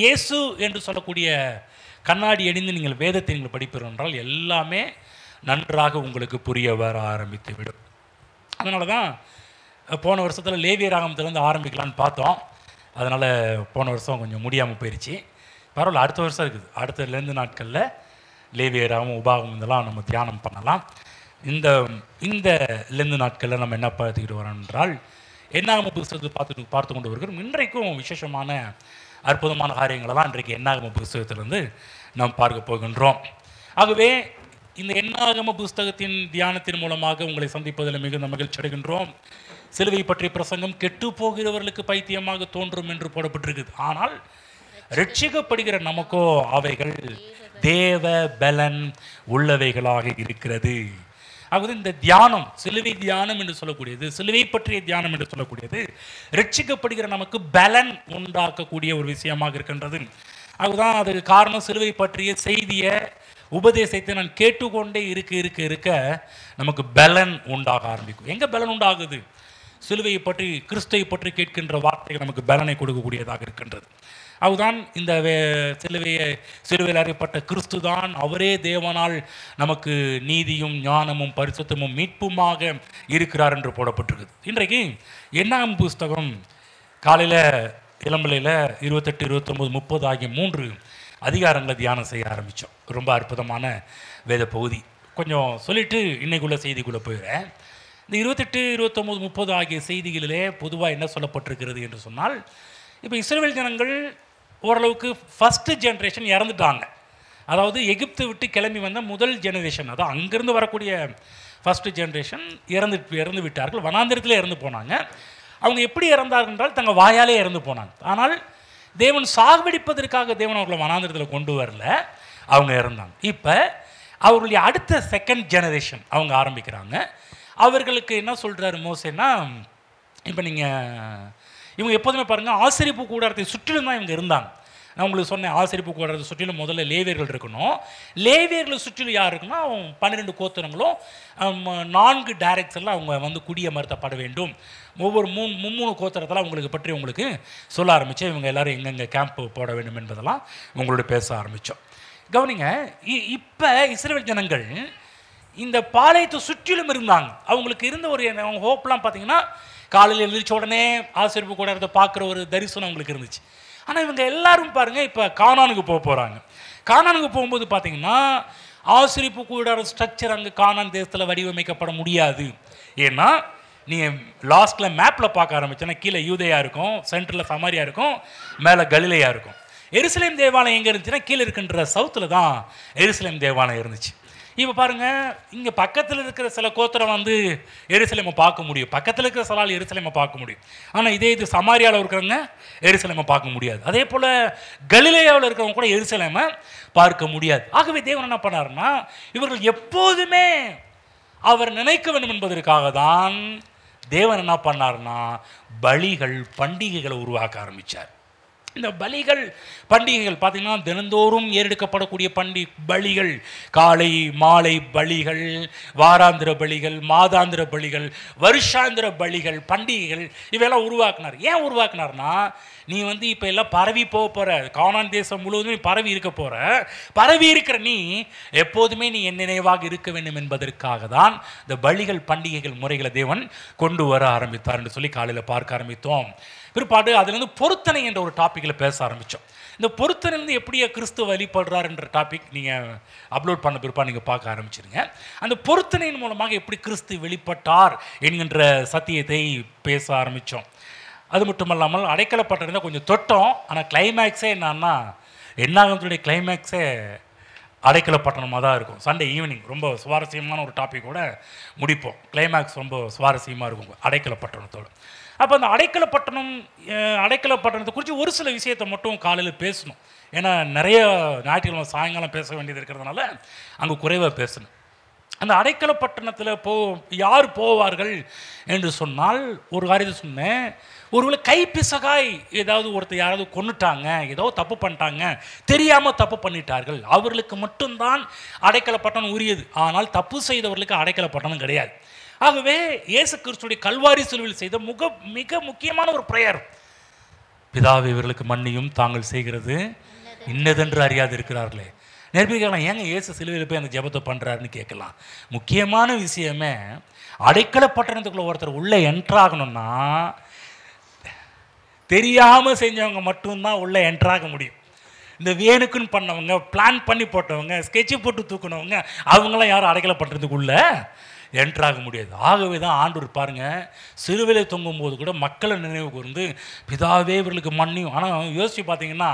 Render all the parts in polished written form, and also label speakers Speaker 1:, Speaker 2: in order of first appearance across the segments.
Speaker 1: இயேசு என்று சொல்லக்கூடிய கண்ணாடி அணிந்து நீங்கள் வேதத்தை நீங்கள் படிப்பீர்கள் என்றால் எல்லாமே நன்றாக உங்களுக்கு புரிய வர ஆரம்பித்து விடும். அதனால தான் போன வருஷத்தில் லேவியராகமத்திலேருந்து ஆரம்பிக்கலான்னு பார்த்தோம். அதனால் போன வருஷம் கொஞ்சம் முடியாமல் போயிடுச்சு. பரவாயில்ல, அடுத்த வருஷம் இருக்குது. அடுத்ததுலேருந்து நாட்களில் லேவியராகவும் உபாகமும் இதெல்லாம் நம்ம தியானம் பண்ணலாம். இந்த லெந்து நாட்களில் நம்ம என்ன பார்த்துக்கிட்டு வரோம் என்றால் என்னாகம புஸ்தகத்தை பார்த்து கொண்டு வருகிறோம். இன்றைக்கும் விசேஷமான அற்புதமான காரியங்களெல்லாம் இன்றைக்கு என்னாகம புஸ்தகத்திலிருந்து நாம் பார்க்க போகின்றோம். ஆகவே இந்த என்னாகம புஸ்தகத்தின் தியானத்தின் மூலமாக உங்களை சந்திப்பதில் மிகுந்த மகிழ்ச்சி அடைகின்றோம். சிலுவை பற்றிய பிரசங்கம் கெட்டு போகிறவர்களுக்கு பைத்தியமாக தோன்றும் என்று போடப்பட்டிருக்குது. ஆனால் ரட்சிக்கப்படுகிற நமக்கோ அவைகள் தேவ பலன் உள்ளவைகளாக இருக்கிறது. ஆகவே இந்த தியானம், சிலுவை தியானம் என்று சொல்லக்கூடியது, சிலுவை பற்றிய தியானம் என்று சொல்லக்கூடியது ரட்சிக்கப்படுகிற நமக்கு பலன் உண்டாக்கக்கூடிய ஒரு விஷயமாக இருக்கின்றது. அதுதான் அதுக்கு காரணம். சிலுவை பற்றிய செய்தியை, உபதேசத்தை நான் கேட்டுக்கொண்டே இருக்க நமக்கு பலன் உண்டாக ஆரம்பிக்கும். எங்கே பலன் உண்டாகுது? சிலுவையை பற்றி, கிறிஸ்துவை பற்றி கேட்கின்ற வார்த்தைகள் நமக்கு பலனை கொடுக்கக்கூடியதாக இருக்கின்றது. அதுதான் இந்த சிலுவையில் அறியப்பட்ட கிறிஸ்து தான், அவரே தேவனால் நமக்கு நீதியும் ஞானமும் பரிசுத்தமும் மீட்புமாக இருக்கிறார் என்று போடப்பட்டிருக்குது. இன்றைக்கு என்னாகம புஸ்தகம் காலையில் இளம்பிள்ளையில் 28, 29, 30 ஆகிய 3 அதிகாரங்களை தியானம் செய்ய ஆரம்பித்தோம். ரொம்ப அற்புதமான வேத பகுதி. கொஞ்சம் சொல்லிவிட்டு இன்னைக்குள்ள செய்திக்குள்ளே போயிடுறேன். இந்த 28, 29, 30 ஆகிய செய்திகளிலே பொதுவாக என்ன சொல்லப்பட்டிருக்கிறது என்று சொன்னால், இப்போ இஸ்ரவேல் ஜனங்கள் ஓரளவுக்கு ஃபஸ்ட்டு ஜென்ரேஷன் இறந்துட்டாங்க. அதாவது எகிப்து விட்டு கிளம்பி வந்த முதல் ஜெனரேஷன், அதாவது அங்கேருந்து வரக்கூடிய ஃபஸ்ட்டு ஜென்ரேஷன் இறந்து விட்டார்கள். வனாந்திரத்தில் இறந்து போனாங்க. அவங்க எப்படி இறந்தார்கள் என்றால் தங்கள் வாயாலே இறந்து போனாங்க. ஆனால் தேவன் சாகுபடிப்பதற்காக தேவன் அவர்களை வனாந்திரத்தில் கொண்டு வரல, அவங்க இறந்தாங்க. இப்போ அவர்களுடைய அடுத்த செகண்ட் ஜெனரேஷன் அவங்க ஆரம்பிக்கிறாங்க. அவர்களுக்கு என்ன சொல்கிறாரு மோசேன்னா, இப்போ இவங்க எப்போதுமே பாருங்கள், ஆசரிப்பு கூடாரத்தை சுற்றிலும் தான் இவங்க இருந்தாங்க. நான் உங்களுக்கு சொன்னேன், ஆசரிப்பு கூடாரத்தை சுற்றிலும் முதல்ல லேவியர்கள் இருக்கணும். லேவியர்களை சுற்றிலும் யார் இருக்குன்னா 12 கோத்திரங்களும் 4 டைரக்ஷனில் அவங்க குடியமர்த்தப்பட வேண்டும். ஒவ்வொரு 3 கோத்திரத்தில் உங்களுக்கு சொல்ல ஆரம்பித்தேன். இவங்க எல்லோரும் எங்கெங்கே கேம்ப் போட வேண்டும் என்பதெல்லாம் உங்களோட பேச ஆரம்பித்தோம். கவனிங்க, இப்போ இஸ்ரவேல் ஜனங்கள் இந்த பாளையத்தை சுற்றிலும் இருந்தாங்க. அவங்களுக்கு இருந்த அவங்க ஹோப்லாம் பார்த்தீங்கன்னா, காலையில் எழுந்திரிச்ச உடனே ஆசரிப்பு கூடாரத்தை பார்க்குற ஒரு தரிசனம் அவங்களுக்கு இருந்துச்சு. ஆனால் இவங்க எல்லாரும் பாருங்கள், இப்போ கானானுக்கு போகிறாங்க. கானானுக்கு போகும்போது பார்த்தீங்கன்னா ஆசரிப்பு கூடார ஸ்ட்ரக்சர் அங்கே கானான் தேசத்தில் வடிவமைக்கப்பட முடியாது. ஏன்னா நீங்கள் லாஸ்ட்டில் மேப்பில் பார்க்க ஆரம்பிச்சோன்னா கீழே யூதேயா இருக்கும், சென்டரில் சமாரியா இருக்கும், மேலே கலிலேயா இருக்கும். எருசலேம் தேவாலயம் எங்கே இருந்துச்சுன்னா கீழே இருக்கின்ற சவுத்தில் தான் எருசலேம் தேவாலயம் இருந்துச்சு. இப்போ பாருங்கள், இங்கே பக்கத்தில் இருக்கிற சில கோத்திரம் எருசலேமை பார்க்க முடியும், பக்கத்தில் இருக்கிற சில ஆள் எருசலேமை பார்க்க முடியும். ஆனால் இது சமாரியாவில் இருக்கிறவங்க எருசலேமை பார்க்க முடியாது. அதே போல் கலிலேயாவில் இருக்கிறவங்க கூட எருசலேமை பார்க்க முடியாது. ஆகவே தேவன் என்ன பண்ணாருன்னா, இவர்கள் எப்போதுமே அவர் நினைக்க வேண்டும் என்பதற்காக தான் தேவன் என்ன பண்ணார்னா பலிகள், பண்டிகைகளை உருவாக்க ஆரம்பித்தார். இந்த பலிகள், பண்டிகைகள் பார்த்தீங்கன்னா தினந்தோறும் ஏறெடுக்கப்படக்கூடிய பலிகள், காலை மாலை பலிகள், வாராந்திர பலிகள், மாதாந்திர பலிகள், வருஷாந்திர பலிகள், பண்டிகைகள் இவையெல்லாம் உருவாக்குனார். ஏன் உருவாக்குனார்னா, நீ இப்போ எல்லாம் பரவி போகிற, கானான் தேசம் முழுவதும் பரவி இருக்க போகிற, பரவி இருக்கிற நீ எப்போதுமே நீ என் நினைவாக இருக்க வேண்டும் என்பதற்காக தான் இந்த பலிகள், பண்டிகைகள் முறைகளை தேவன் கொண்டு வர ஆரம்பித்தார் என்று சொல்லி காலையில் பார்க்க ஆரம்பித்தோம். பிற்பாடு அதுலேருந்து பொருத்தனை என்ற ஒரு டாப்பிக்கில் பேச ஆரம்பித்தோம். இந்த பொருத்தனைலேருந்து எப்படியா கிறிஸ்து வழிபடுறார் என்ற டாபிக் நீங்கள் அப்லோட் பண்ண பிற்பாடு நீங்கள் பார்க்க ஆரம்பிச்சிருங்க. அந்த பொருத்தனையின் மூலமாக எப்படி கிறிஸ்து வெளிப்பட்டார் என்கின்ற சத்தியத்தை பேச ஆரம்பித்தோம். அது மட்டும் இல்லாமல் அடைக்கலப்பட்டிருந்தால் கொஞ்சம் தொட்டோம். ஆனால் கிளைமேக்ஸே என்னன்னா, என்னாகமத்துடைய கிளைமேக்ஸே அடைக்கலப்பட்டணமாக தான் இருக்கும். சண்டே ஈவினிங் ரொம்ப சுவாரஸ்யமான ஒரு டாப்பிக்கோட முடிப்போம். கிளைமேக்ஸ் ரொம்ப சுவாரஸ்யமாக இருக்கும் அடைக்கலப்பட்டணத்தோடு. அப்போ அந்த அடைக்கலப்பட்டணத்தை குறித்து ஒரு சில விஷயத்தை மட்டும் காலையில் பேசணும். ஏன்னா நிறைய ஞாயிற்றுக்கிழமை சாயங்காலம் பேச வேண்டியது இருக்கிறதுனால அங்கே குறைவாக பேசணும். அந்த அடைக்கலப்பட்டணத்தில் யார் போவார்கள் என்று சொன்னால், ஒரு காரியத்தை சொன்னேன், ஒருவேளை கைப்பிசகாய் ஏதாவது ஒருத்தர் யாராவது கொன்னுட்டாங்க, ஏதோ தப்பு பண்ணிட்டாங்க, தெரியாமல் தப்பு பண்ணிட்டார்கள், அவர்களுக்கு மட்டும்தான் அடைக்கலப்பட்டணம் உரியது. ஆனால் தப்பு செய்தவர்களுக்கு அடைக்கலப்பட்டணம் கிடையாது. ஆகவே இயேசு கிறிஸ்துடைய கல்வாரி சிலுவையில் செய்த மிக முக்கியமான ஒரு பிரேயர், பிதாவை இவர்களுக்கு மன்னியும், தாங்கள் செய்கிறது இன்னதென்று அறியாது இருக்கிறார்களே. நேர்மைக்கலாம், ஏங்க இயேசு சிலுவையில் போய் அந்த ஜெபத்தை பண்ணுறாருன்னு கேட்கலாம். முக்கியமான விஷயமே, அடைக்கல பட்டணத்துக்குள்ள ஒருத்தர் உள்ளே என்ட்ராகணும்னா தெரியாமல் செஞ்சவங்க மட்டும்தான் உள்ளே என்ட்ராக முடியும். இந்த வேணுக்குன்னு பண்ணவங்க, பிளான் பண்ணி போட்டவங்க, ஸ்கெட்சு போட்டு தூக்கினவங்க, அவங்களாம் யாரும் அடைக்கல பட்டணத்துக்குள்ள என்ட்ராக முடியாது. ஆகவே தான் ஆண்டவர் பாருங்கள், சிலுவையில் தொங்கும் போது கூட மக்களை நினைவு கூர்ந்து பிதாவே இவர்களுக்கு மன்னியும். ஆனால் யோசிச்சு பார்த்தீங்கன்னா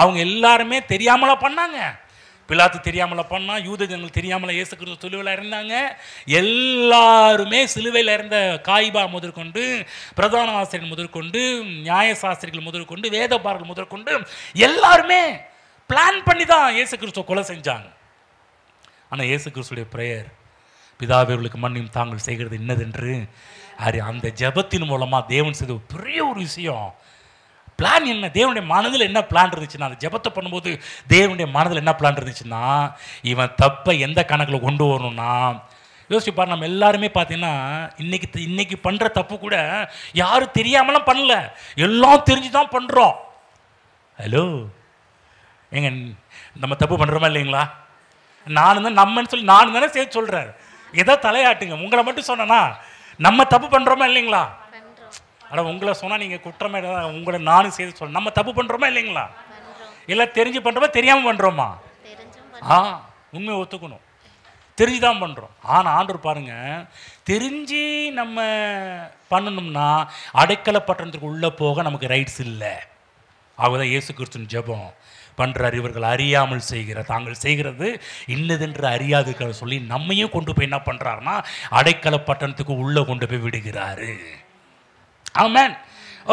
Speaker 1: அவங்க எல்லாருமே தெரியாமலா பண்ணாங்க. பிலாத்து தெரியாமல பண்ணா, யூத ஜனங்கள் தெரியாமல இயேசு கிறிஸ்து சிலுவையில் இருந்தாங்க. எல்லாருமே சிலுவையில் இருந்த காய்பா முதற்கொண்டு, பிரதான ஆசிரியர்கள் முதற்கொண்டு, நியாயசாஸ்திரிகள் முதற்கொண்டு, வேதபாரர்கள் முதற்கொண்டு எல்லாருமே பிளான் பண்ணி தான் இயேசு கிறிஸ்துவை கொலை செஞ்சாங்க. ஆனால் இயேசு கிறிஸ்துடைய பிரேயர், பிதாவேர்களுக்கு மன்னியும், தாங்கள் செய்கிறது இன்னதென்று அந்த ஜெபத்தின் மூலமாக தேவன் செய்த பெரிய ஒரு விஷயம். பிளான் என்ன, தேவனுடைய மனதில் என்ன பிளான் இருந்துச்சுன்னா, அந்த ஜெபத்தை பண்ணும்போது தேவனுடைய மனதில் என்ன பிளான் இருந்துச்சுன்னா, இவன் தப்பை எந்த கணக்கில் கொண்டு வரணும்னா, யோசிச்சு பாரு, நம்ம எல்லாருமே பார்த்தீங்கன்னா இன்னைக்கு பண்ணுற தப்பு கூட யாரும் தெரியாமலாம் பண்ணல, எல்லாம் தெரிஞ்சு தான் பண்ணுறோம். ஹலோ ஏங்க, நம்ம தப்பு பண்ணுறோமா இல்லைங்களா? நம்மன்னு சொல்லி நானும் தானே சேர்த்து சொல்கிறார். எதோ தலையாட்டுங்க, உங்களை மட்டும் சொன்னா நம்ம தப்பு பண்ணுறோமா இல்லைங்களா? ஆனால் உங்களை சொன்னால் நீங்கள் குற்றமே, உங்களை நானும் சேர்த்து சொல்ல, நம்ம தப்பு பண்ணுறோமா இல்லைங்களா? இல்லை தெரிஞ்சு பண்ணுறோமா தெரியாமல் பண்ணுறோமா? உண்மையை ஒத்துக்கணும், தெரிஞ்சு தான் பண்ணுறோம். ஆனால் ஆண்டவர் பாருங்கள், தெரிஞ்சு நம்ம பண்ணணும்னா அடைக்கல பட்டணத்துக்கு உள்ளே போக நமக்கு ரைட்ஸ் இல்லை. ஆகதான் இயேசு கிறிஸ்துவின் ஜெபம் பண்ணுறார், இவர்கள் அறியாமல் செய்கிற தாங்கள் செய்கிறது இன்னதென்று அறியாது சொல்லி நம்மையும் கொண்டு போய் என்ன பண்ணுறாருன்னா அடைக்கல பட்டணத்துக்கு உள்ளே கொண்டு போய் விடுகிறாரு. ஆமென்.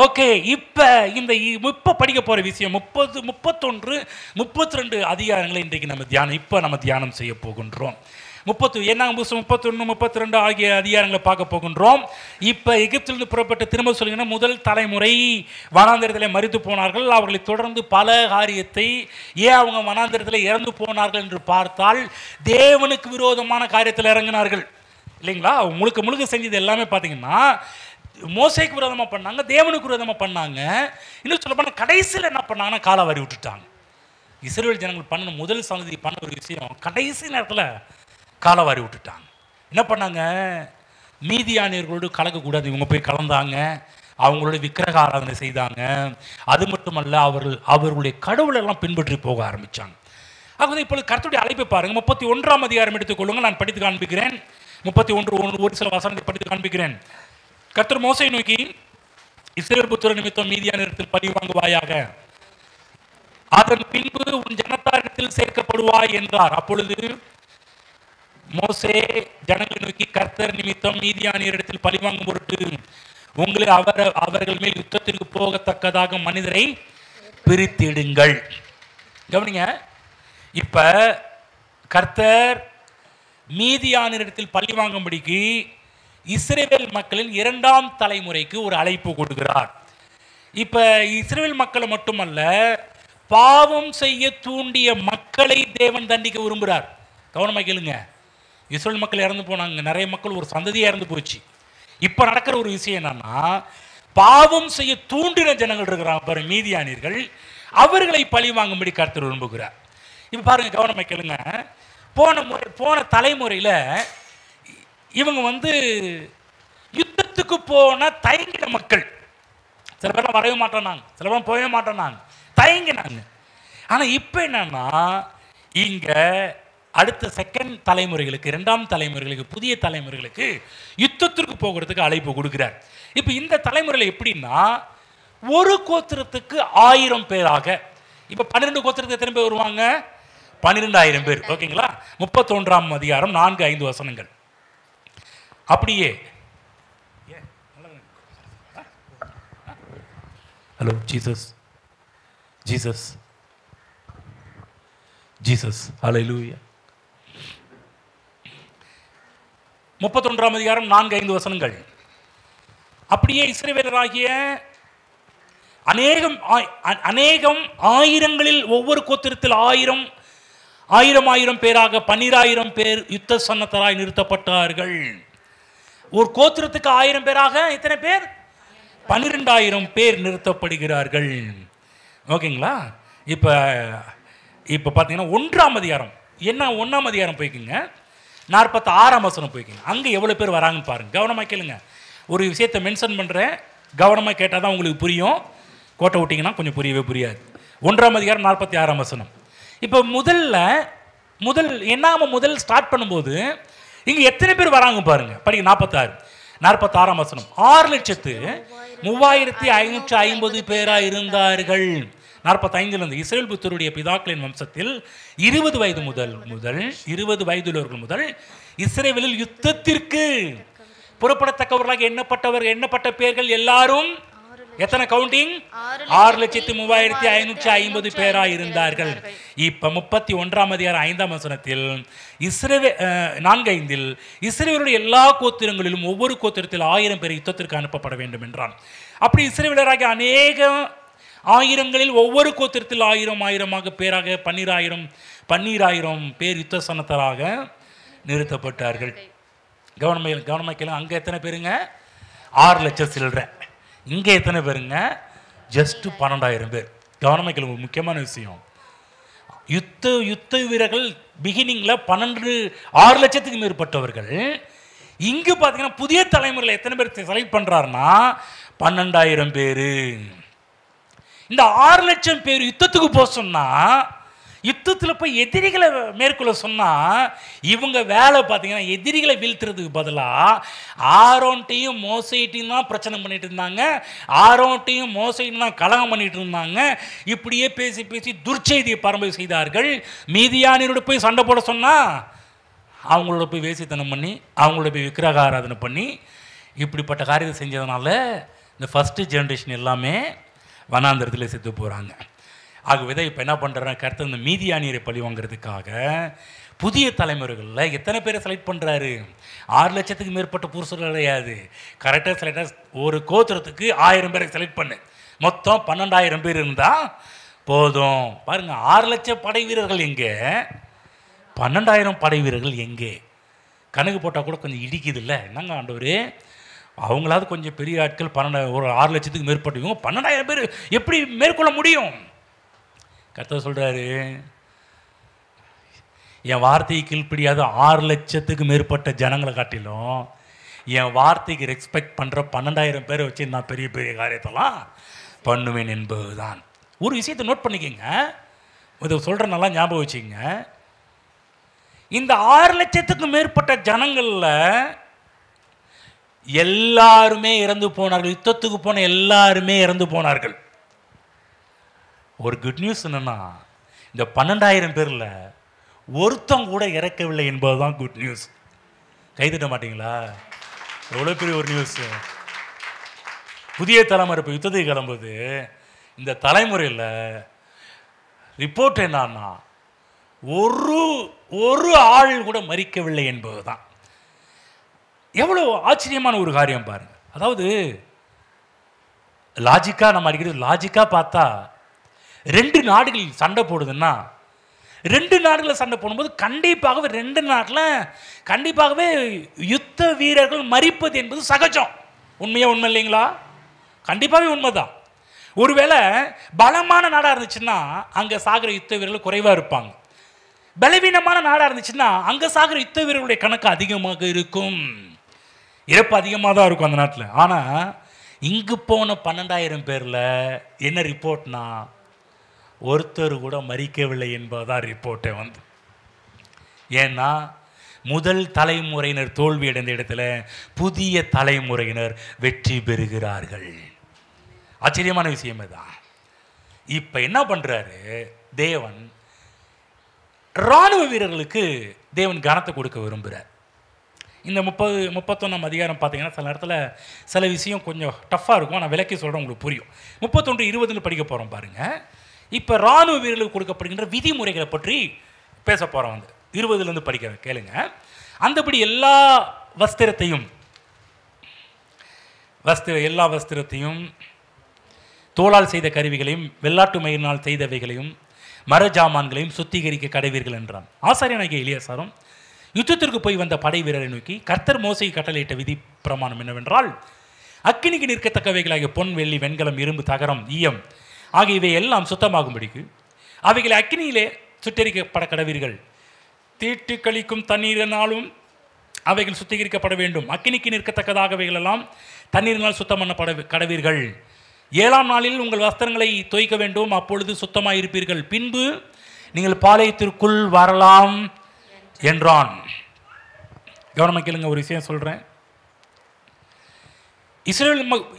Speaker 1: ஓகே, இப்போ படிக்க போகிற விஷயம் 30, 31, 32 அதிகாரங்களை இன்றைக்கு நம்ம தியானம் செய்ய போகின்றோம். 31, 32 ஆகிய அதிகாரங்களை பார்க்க போகின்றோம். இப்போ எகிப்திலிருந்து புறப்பட்டு திரும்ப சொல்லுங்கன்னா, முதல் தலைமுறை வனாந்திரத்தில் மரித்து போனார்கள். அவர்களை தொடர்ந்து பல காரியத்தை, ஏன் அவங்க வனாந்திரத்தில் இறந்து போனார்கள் என்று பார்த்தால், தேவனுக்கு விரோதமான காரியத்தில் இறங்கினார்கள் இல்லைங்களா? முழுக்க செஞ்சது எல்லாமே பார்த்தீங்கன்னா மோசேக்கு விரோதமாக பண்ணாங்க, தேவனுக்கு விரோதமாக பண்ணாங்க. இன்னும் சொல்ல போனால் கடைசியில் என்ன பண்ணாங்கன்னா காலாவாரி விட்டுட்டாங்க. இஸ்ரவேல் ஜனங்கள் பண்ண முதல் சந்ததி பண்ண ஒரு விஷயம், கடைசி நேரத்தில் காலாவாரி விட்டுட்டாங்க. என்ன பண்ணாங்க, மீதியானியர்களோடு கலக்கக்கூடாது, இவங்க போய் கலந்தாங்க, அவங்களோட விக்கிரக ஆராதனை செய்தாங்க. அது மட்டுமல்ல, அவர்களுடைய கடவுளெல்லாம் பின்பற்றி போக ஆரம்பித்தாங்க. ஆகவே இப்பொழுது கர்த்தருடைய அழைப்பை பாருங்கள். 31ஆம் அதிகாரம் எடுத்துக்கொள்ளுங்கள், நான் படித்து காண்பிக்கிறேன். 31 ஒரு சில வசனத்தை படித்து காண்பிக்கிறேன். கர்த்தர் மோசேயை நோக்கி, இஸ்ரவேல் புத்திர நிமித்தம் மீதியானியரிடத்தில் பழி வாங்குவாயாக, அதன் பின்பு உன் ஜனத்தாரிடத்தில் சேர்க்கப்படுவாய் என்றார். அப்பொழுது மோசே ஜனங்களை நோக்கி, கர்த்தர் நிமித்தம் மீதியானியரிடத்தில் பழி வாங்கும் பொருட்டு உங்களை அவர்கள் மேல் யுத்தத்திற்கு போகத்தக்கதாக மனிதரை பிரித்திடுங்கள். கவனிங்க, இப்ப கர்த்தர் மீதியானியரிடத்தில் பழி வாங்கும்படிக்கு இஸ்ரவேல் மக்களின் 2ஆம் தலைமுறைக்கு ஒரு அழைப்பு கொடுக்கிறார். இப்ப இஸ்ரவேல் மக்களை மட்டுமல்ல, பாவம் செய்ய தூண்டிய மக்களை தேவன் தண்டிக்க விரும்புகிறார். கவனமாக கேளுங்க, இஸ்ரவேல் மக்கள் இறந்து போனாங்க, நிறைய மக்கள், ஒரு சந்ததியாக இறந்து போச்சு. இப்போ நடக்கிற ஒரு விஷயம் என்னன்னா, பாவம் செய்ய தூண்டின ஜனங்கள் இருக்கிறாங்க பாரு, மீதியானியர்கள், அவர்களை பழி வாங்கும்படி கர்த்தர் விரும்புகிறார். இப்போ பாருங்க, கவனமாக கேளுங்க, போன தலைமுறையில் இவங்க யுத்தத்துக்கு போன தயங்கின மக்கள். சில பேர்லாம் வரவே மாட்டோனாங்க, சில பேர் போகவே மாட்டோனாங்க, தயங்கினாங்க. ஆனால் இப்போ என்னன்னா, இங்கே அடுத்த செகண்ட் தலைமுறைகளுக்கு, 2ஆம் தலைமுறைகளுக்கு, புதிய தலைமுறைகளுக்கு யுத்தத்திற்கு போகிறதுக்கு அழைப்பு கொடுக்கிறார். இப்போ இந்த தலைமுறையில் எப்படின்னா, ஒரு கோத்திரத்துக்கு 1000 பேராக, இப்போ 12 கோத்திரத்துக்கு எத்தனை பேர் வருவாங்க? 12,000 பேர். ஓகேங்களா? 31ஆம் அதிகாரம் 4-5 வசனங்கள். அப்படியே ஹலோ ஜீசஸ், ஜீசஸ், ஜீசஸ், ஹல்லேலூயா. 31ஆம் அதிகாரம் 4-5 வசனங்கள். அப்படியே இஸ்ரவேலராகிய அநேகம் ஆயிரங்களில் ஒவ்வொரு கோத்திரத்தில் 1000 பேராக 12,000 பேர் யுத்த சன்னத்தராய் நிறுத்தப்பட்டார்கள். ஒரு கோத்திரத்துக்கு 1000 பேராக எத்தனை பேர்? 12,000 பேர் நிறுத்தப்படுகிறார்கள். ஓகேங்களா? இப்போ இப்போ பார்த்தீங்கன்னா 1ஆம் அதிகாரம், என்ன 1ஆம் அதிகாரம் போய்க்குங்க, 46ஆம் வசனம் போய்க்குங்க. அங்கே எவ்வளோ பேர் வராங்கன்னு பாருங்கள். கவனமாக கேளுங்க. ஒரு விஷயத்தை மென்ஷன் பண்ணுறேன், கவனமாக கேட்டால் தான் உங்களுக்கு புரியும். கோட்டை விட்டிங்கன்னா கொஞ்சம் புரியவே புரியாது. 1ஆம் அதிகாரம் 46ஆம் வசனம். இப்போ முதல் ஸ்டார்ட் பண்ணும்போது இங்கே எத்தனை பேர் வராங்க பாருங்க. படிக்க 46ஆம் வசனம். 6,03,550 பேராக இருந்தார்கள். 45 இஸ்ரேல் புத்தருடைய பிதாக்களின் வம்சத்தில் 20 வயது முதல் 20 வயதுள்ளவர்கள் முதல் இஸ்ரேலில் யுத்தத்திற்கு புறப்படத்தக்கவர்களாக எண்ணப்பட்ட பேர்கள் எல்லாரும் எத்தனை கவுண்டிங்? 6,03,550 பேராக இருந்தார்கள். இப்ப 31ஆம் அதிகாரம் 5ஆம் வசனத்தில் 4:5 இஸ்ரவேலுடைய எல்லா கோத்திரங்களிலும் ஒவ்வொரு கோத்திரத்தில் 1000 பேர் யுத்தத்திற்கு அனுப்பப்பட வேண்டும் என்றான். அப்படி இஸ்ரவேலராகிய அநேக ஆயிரங்களில் ஒவ்வொரு கோத்திரத்தில் 1000 பேராக 12,000 பேர் யுத்த சன்னத்தராக நிறுத்தப்பட்டார்கள். கவனமாக கேளுங்க. அங்கே எத்தனை பேருங்க? 6 லட்சம் சில்லற. இங்கே எத்தனை பேருங்க? ஜஸ்ட் 12,000 பேர். கவனமாக கேளுங்க. முக்கியமான விஷயம், யுத்த வீரர்கள் பிகினிங்கில் 6 லட்சத்துக்கு மேற்பட்டவர்கள். இங்கு பார்த்தீங்கன்னா புதிய தலைமுறையில் எத்தனை பேர் செலக்ட் பண்ணுறாருன்னா 12,000 பேர். இந்த 6 லட்சம் பேர் யுத்தத்துக்கு போக சொன்னால், யுத்தத்தில் போய் எதிரிகளை மேற்கொள்ள சொன்னால், இவங்க வேலை பார்த்தீங்கன்னா எதிரிகளை வீழ்த்துறதுக்கு பதிலாக ஆரோன்ட்டையும் மோசைட்டையும் தான் பிரச்சனை பண்ணிட்டு இருந்தாங்க. ஆரோன்ட்டையும் மோசைட்டையும் தான் கலகம் பண்ணிட்டு இருந்தாங்க. இப்படியே பேசி பேசி துர்ச்செய்தியை பரம்பரை செய்தார்கள். மீதியானியரோட போய் சண்டை போட சொன்னால் அவங்களோட போய் வேசித்தனம் பண்ணி, அவங்களோட போய் விக்கிரக ஆராதனை பண்ணி, இப்படிப்பட்ட காரியத்தை செஞ்சதுனால இந்த ஃபஸ்ட்டு ஜென்ரேஷன் எல்லாமே வனாந்திரத்தில் செத்து போகிறாங்க. ஆகவே இப்போ என்ன பண்ணுறாங்க, கருத்து இந்த மீதியானியரை பழி வாங்கிறதுக்காக புதிய தலைமுறைகளில் எத்தனை பேரை செலக்ட் பண்ணுறாரு? 6 லட்சத்துக்கு மேற்பட்ட புருஷர்கள் கிடையாது. கரெக்டாக செலக்டாக ஒரு கோத்திரத்துக்கு 1000 பேரை செலக்ட் பண்ணு. மொத்தம் 12,000 பேர் இருந்தால் போதும். பாருங்கள், 6 லட்சம் படை வீரர்கள் எங்கே, 12,000 படை வீரர்கள் எங்கே? கணக்கு போட்டால் கூட கொஞ்சம் இடிக்குது இல்லை? என்னங்க ஆண்டவர், அவங்களாவது கொஞ்சம் பெரிய ஆட்கள், ஒரு 6 லட்சத்துக்கு மேற்பட்டவங்க 12,000 பேர் எப்படி மேற்கொள்ள முடியும்? கர்த்தர் சொல்கிறாரு, என் வார்த்தையை கீழ்ப்படியாத 6 லட்சத்துக்கு மேற்பட்ட ஜனங்களை காட்டிலும் என் வார்த்தைக்கு ரெஸ்பெக்ட் பண்ணுற 12,000 பேரை வச்சு நான் பெரிய பெரிய காரியத்தெல்லாம் பண்ணுவேன் என்பது தான். ஒரு விஷயத்தை நோட் பண்ணிக்கங்க, இதை சொல்கிற நல்லா ஞாபகம் வச்சுக்கங்க. இந்த 6 லட்சத்துக்கு மேற்பட்ட ஜனங்களில் எல்லாருமே இறந்து போனார்கள். யுத்தத்துக்கு போன எல்லாருமே இறந்து போனார்கள். ஒரு குட் நியூஸ் என்னன்னா, இந்த 12,000 பேரில் ஒருத்தம் கூட இறக்கவில்லை என்பதுதான் குட் நியூஸ். கைதிட்ட மாட்டீங்களா? எவ்வளோ பெரிய ஒரு நியூஸ். புதிய தலைமுறை இப்போ யுத்தத்துக்கு கிளம்புது. இந்த தலைமுறையில் ரிப்போர்ட் என்னன்னா, ஒரு ஆள் கூட மரிக்கவில்லை என்பது தான். எவ்வளோ ஆச்சரியமான ஒரு காரியம் பாருங்க. அதாவது லாஜிக்காக நம்ம அடிக்கிறது, லாஜிக்காக பார்த்தா 2 நாடுகள் சண்டை போடுதுன்னா, 2 நாடுகளில் சண்டை போடும்போது கண்டிப்பாகவே 2 நாட்டில் கண்டிப்பாகவே யுத்த வீரர்கள் மரிப்பது என்பது சகஜம். உண்மை இல்லைங்களா? கண்டிப்பாகவே உண்மைதான். ஒருவேளை பலமான நாடாக இருந்துச்சுன்னா அங்கே சாகிற யுத்த வீரர்கள் குறைவாக இருப்பாங்க. பலவீனமான நாடாக இருந்துச்சுன்னா அங்கே சாகிற யுத்த வீரர்களுடைய கணக்கு அதிகமாக இருக்கும், இறப்பு அதிகமாக தான் இருக்கும் அந்த நாட்டில். ஆனால் இங்கு போன 12,000 பேரில் என்ன ரிப்போர்ட்னா, ஒருத்தர் கூட மரிக்கவில்லை என்பதுதான் ரிப்போர்ட்டை வந்து. ஏன்னா முதல் தலைமுறையினர் தோல்வி அடைந்த இடத்துல புதிய தலைமுறையினர் வெற்றி பெறுகிறார்கள். ஆச்சரியமான விஷயமே தான். இப்போ என்ன பண்ணுறாரு தேவன், இராணுவ வீரர்களுக்கு தேவன் கனத்தை கொடுக்க விரும்புகிறார். இந்த 31ஆம் அதிகாரம் பார்த்தீங்கன்னா சில இடத்துல சில விஷயம் கொஞ்சம் டஃப்பாக இருக்கும். நான் விளக்கி சொல்கிறேன், உங்களுக்கு புரியும். 31-20 படிக்க போகிறோம் பாருங்கள். இப்போ இராணுவ வீரர்களுக்கு கொடுக்கப்படுகின்ற விதிமுறைகளை பற்றி பேச போகிறோம். வந்து 20 படிக்க கேளுங்க. அந்தபடி எல்லா வஸ்திரத்தையும் தோளால் செய்த கருவிகளையும் வெள்ளாட்டு மயிரினால் செய்தவைகளையும் மர ஜாமான்களையும் சுத்திகரிக்க கடைவீர்கள் என்றான். ஆசாரியனாகிய எலியாசாரும் யுத்தத்திற்கு போய் வந்த படை வீரரை நோக்கி, கர்த்தர் மோசேக்கு கட்டளையிட்ட விதி பிரமாணம் என்னவென்றால், அக்கினிக்கு நிற்கத்தக்கவைகளாகிய பொன், வெள்ளி, வெண்கலம், இரும்பு, தகரம், ஈயம் ஆகியவை எல்லாம் சுத்தமாகும்படிக்கு அவைகளை அக்கினியிலே சுட்டெரிக்கப்பட கடவீர்கள். தீட்டு கழிக்கும் தண்ணீரினாலும் அவைகள் சுத்திகரிக்கப்பட வேண்டும். அக்கினிக்கு நிற்கத்தக்கதாகவைகள் எல்லாம் தண்ணீரினால் சுத்தம் பண்ணப்பட கடவீர்கள். 7ஆம் நாளில் உங்கள் வஸ்திரங்களை தோய்க்க வேண்டும், அப்பொழுது சுத்தமாக இருப்பீர்கள். பின்பு நீங்கள் பாளையத்திற்குள் வரலாம் என்றான். கவனமாக கேளுங்க, ஒரு விஷயம் சொல்கிறேன்.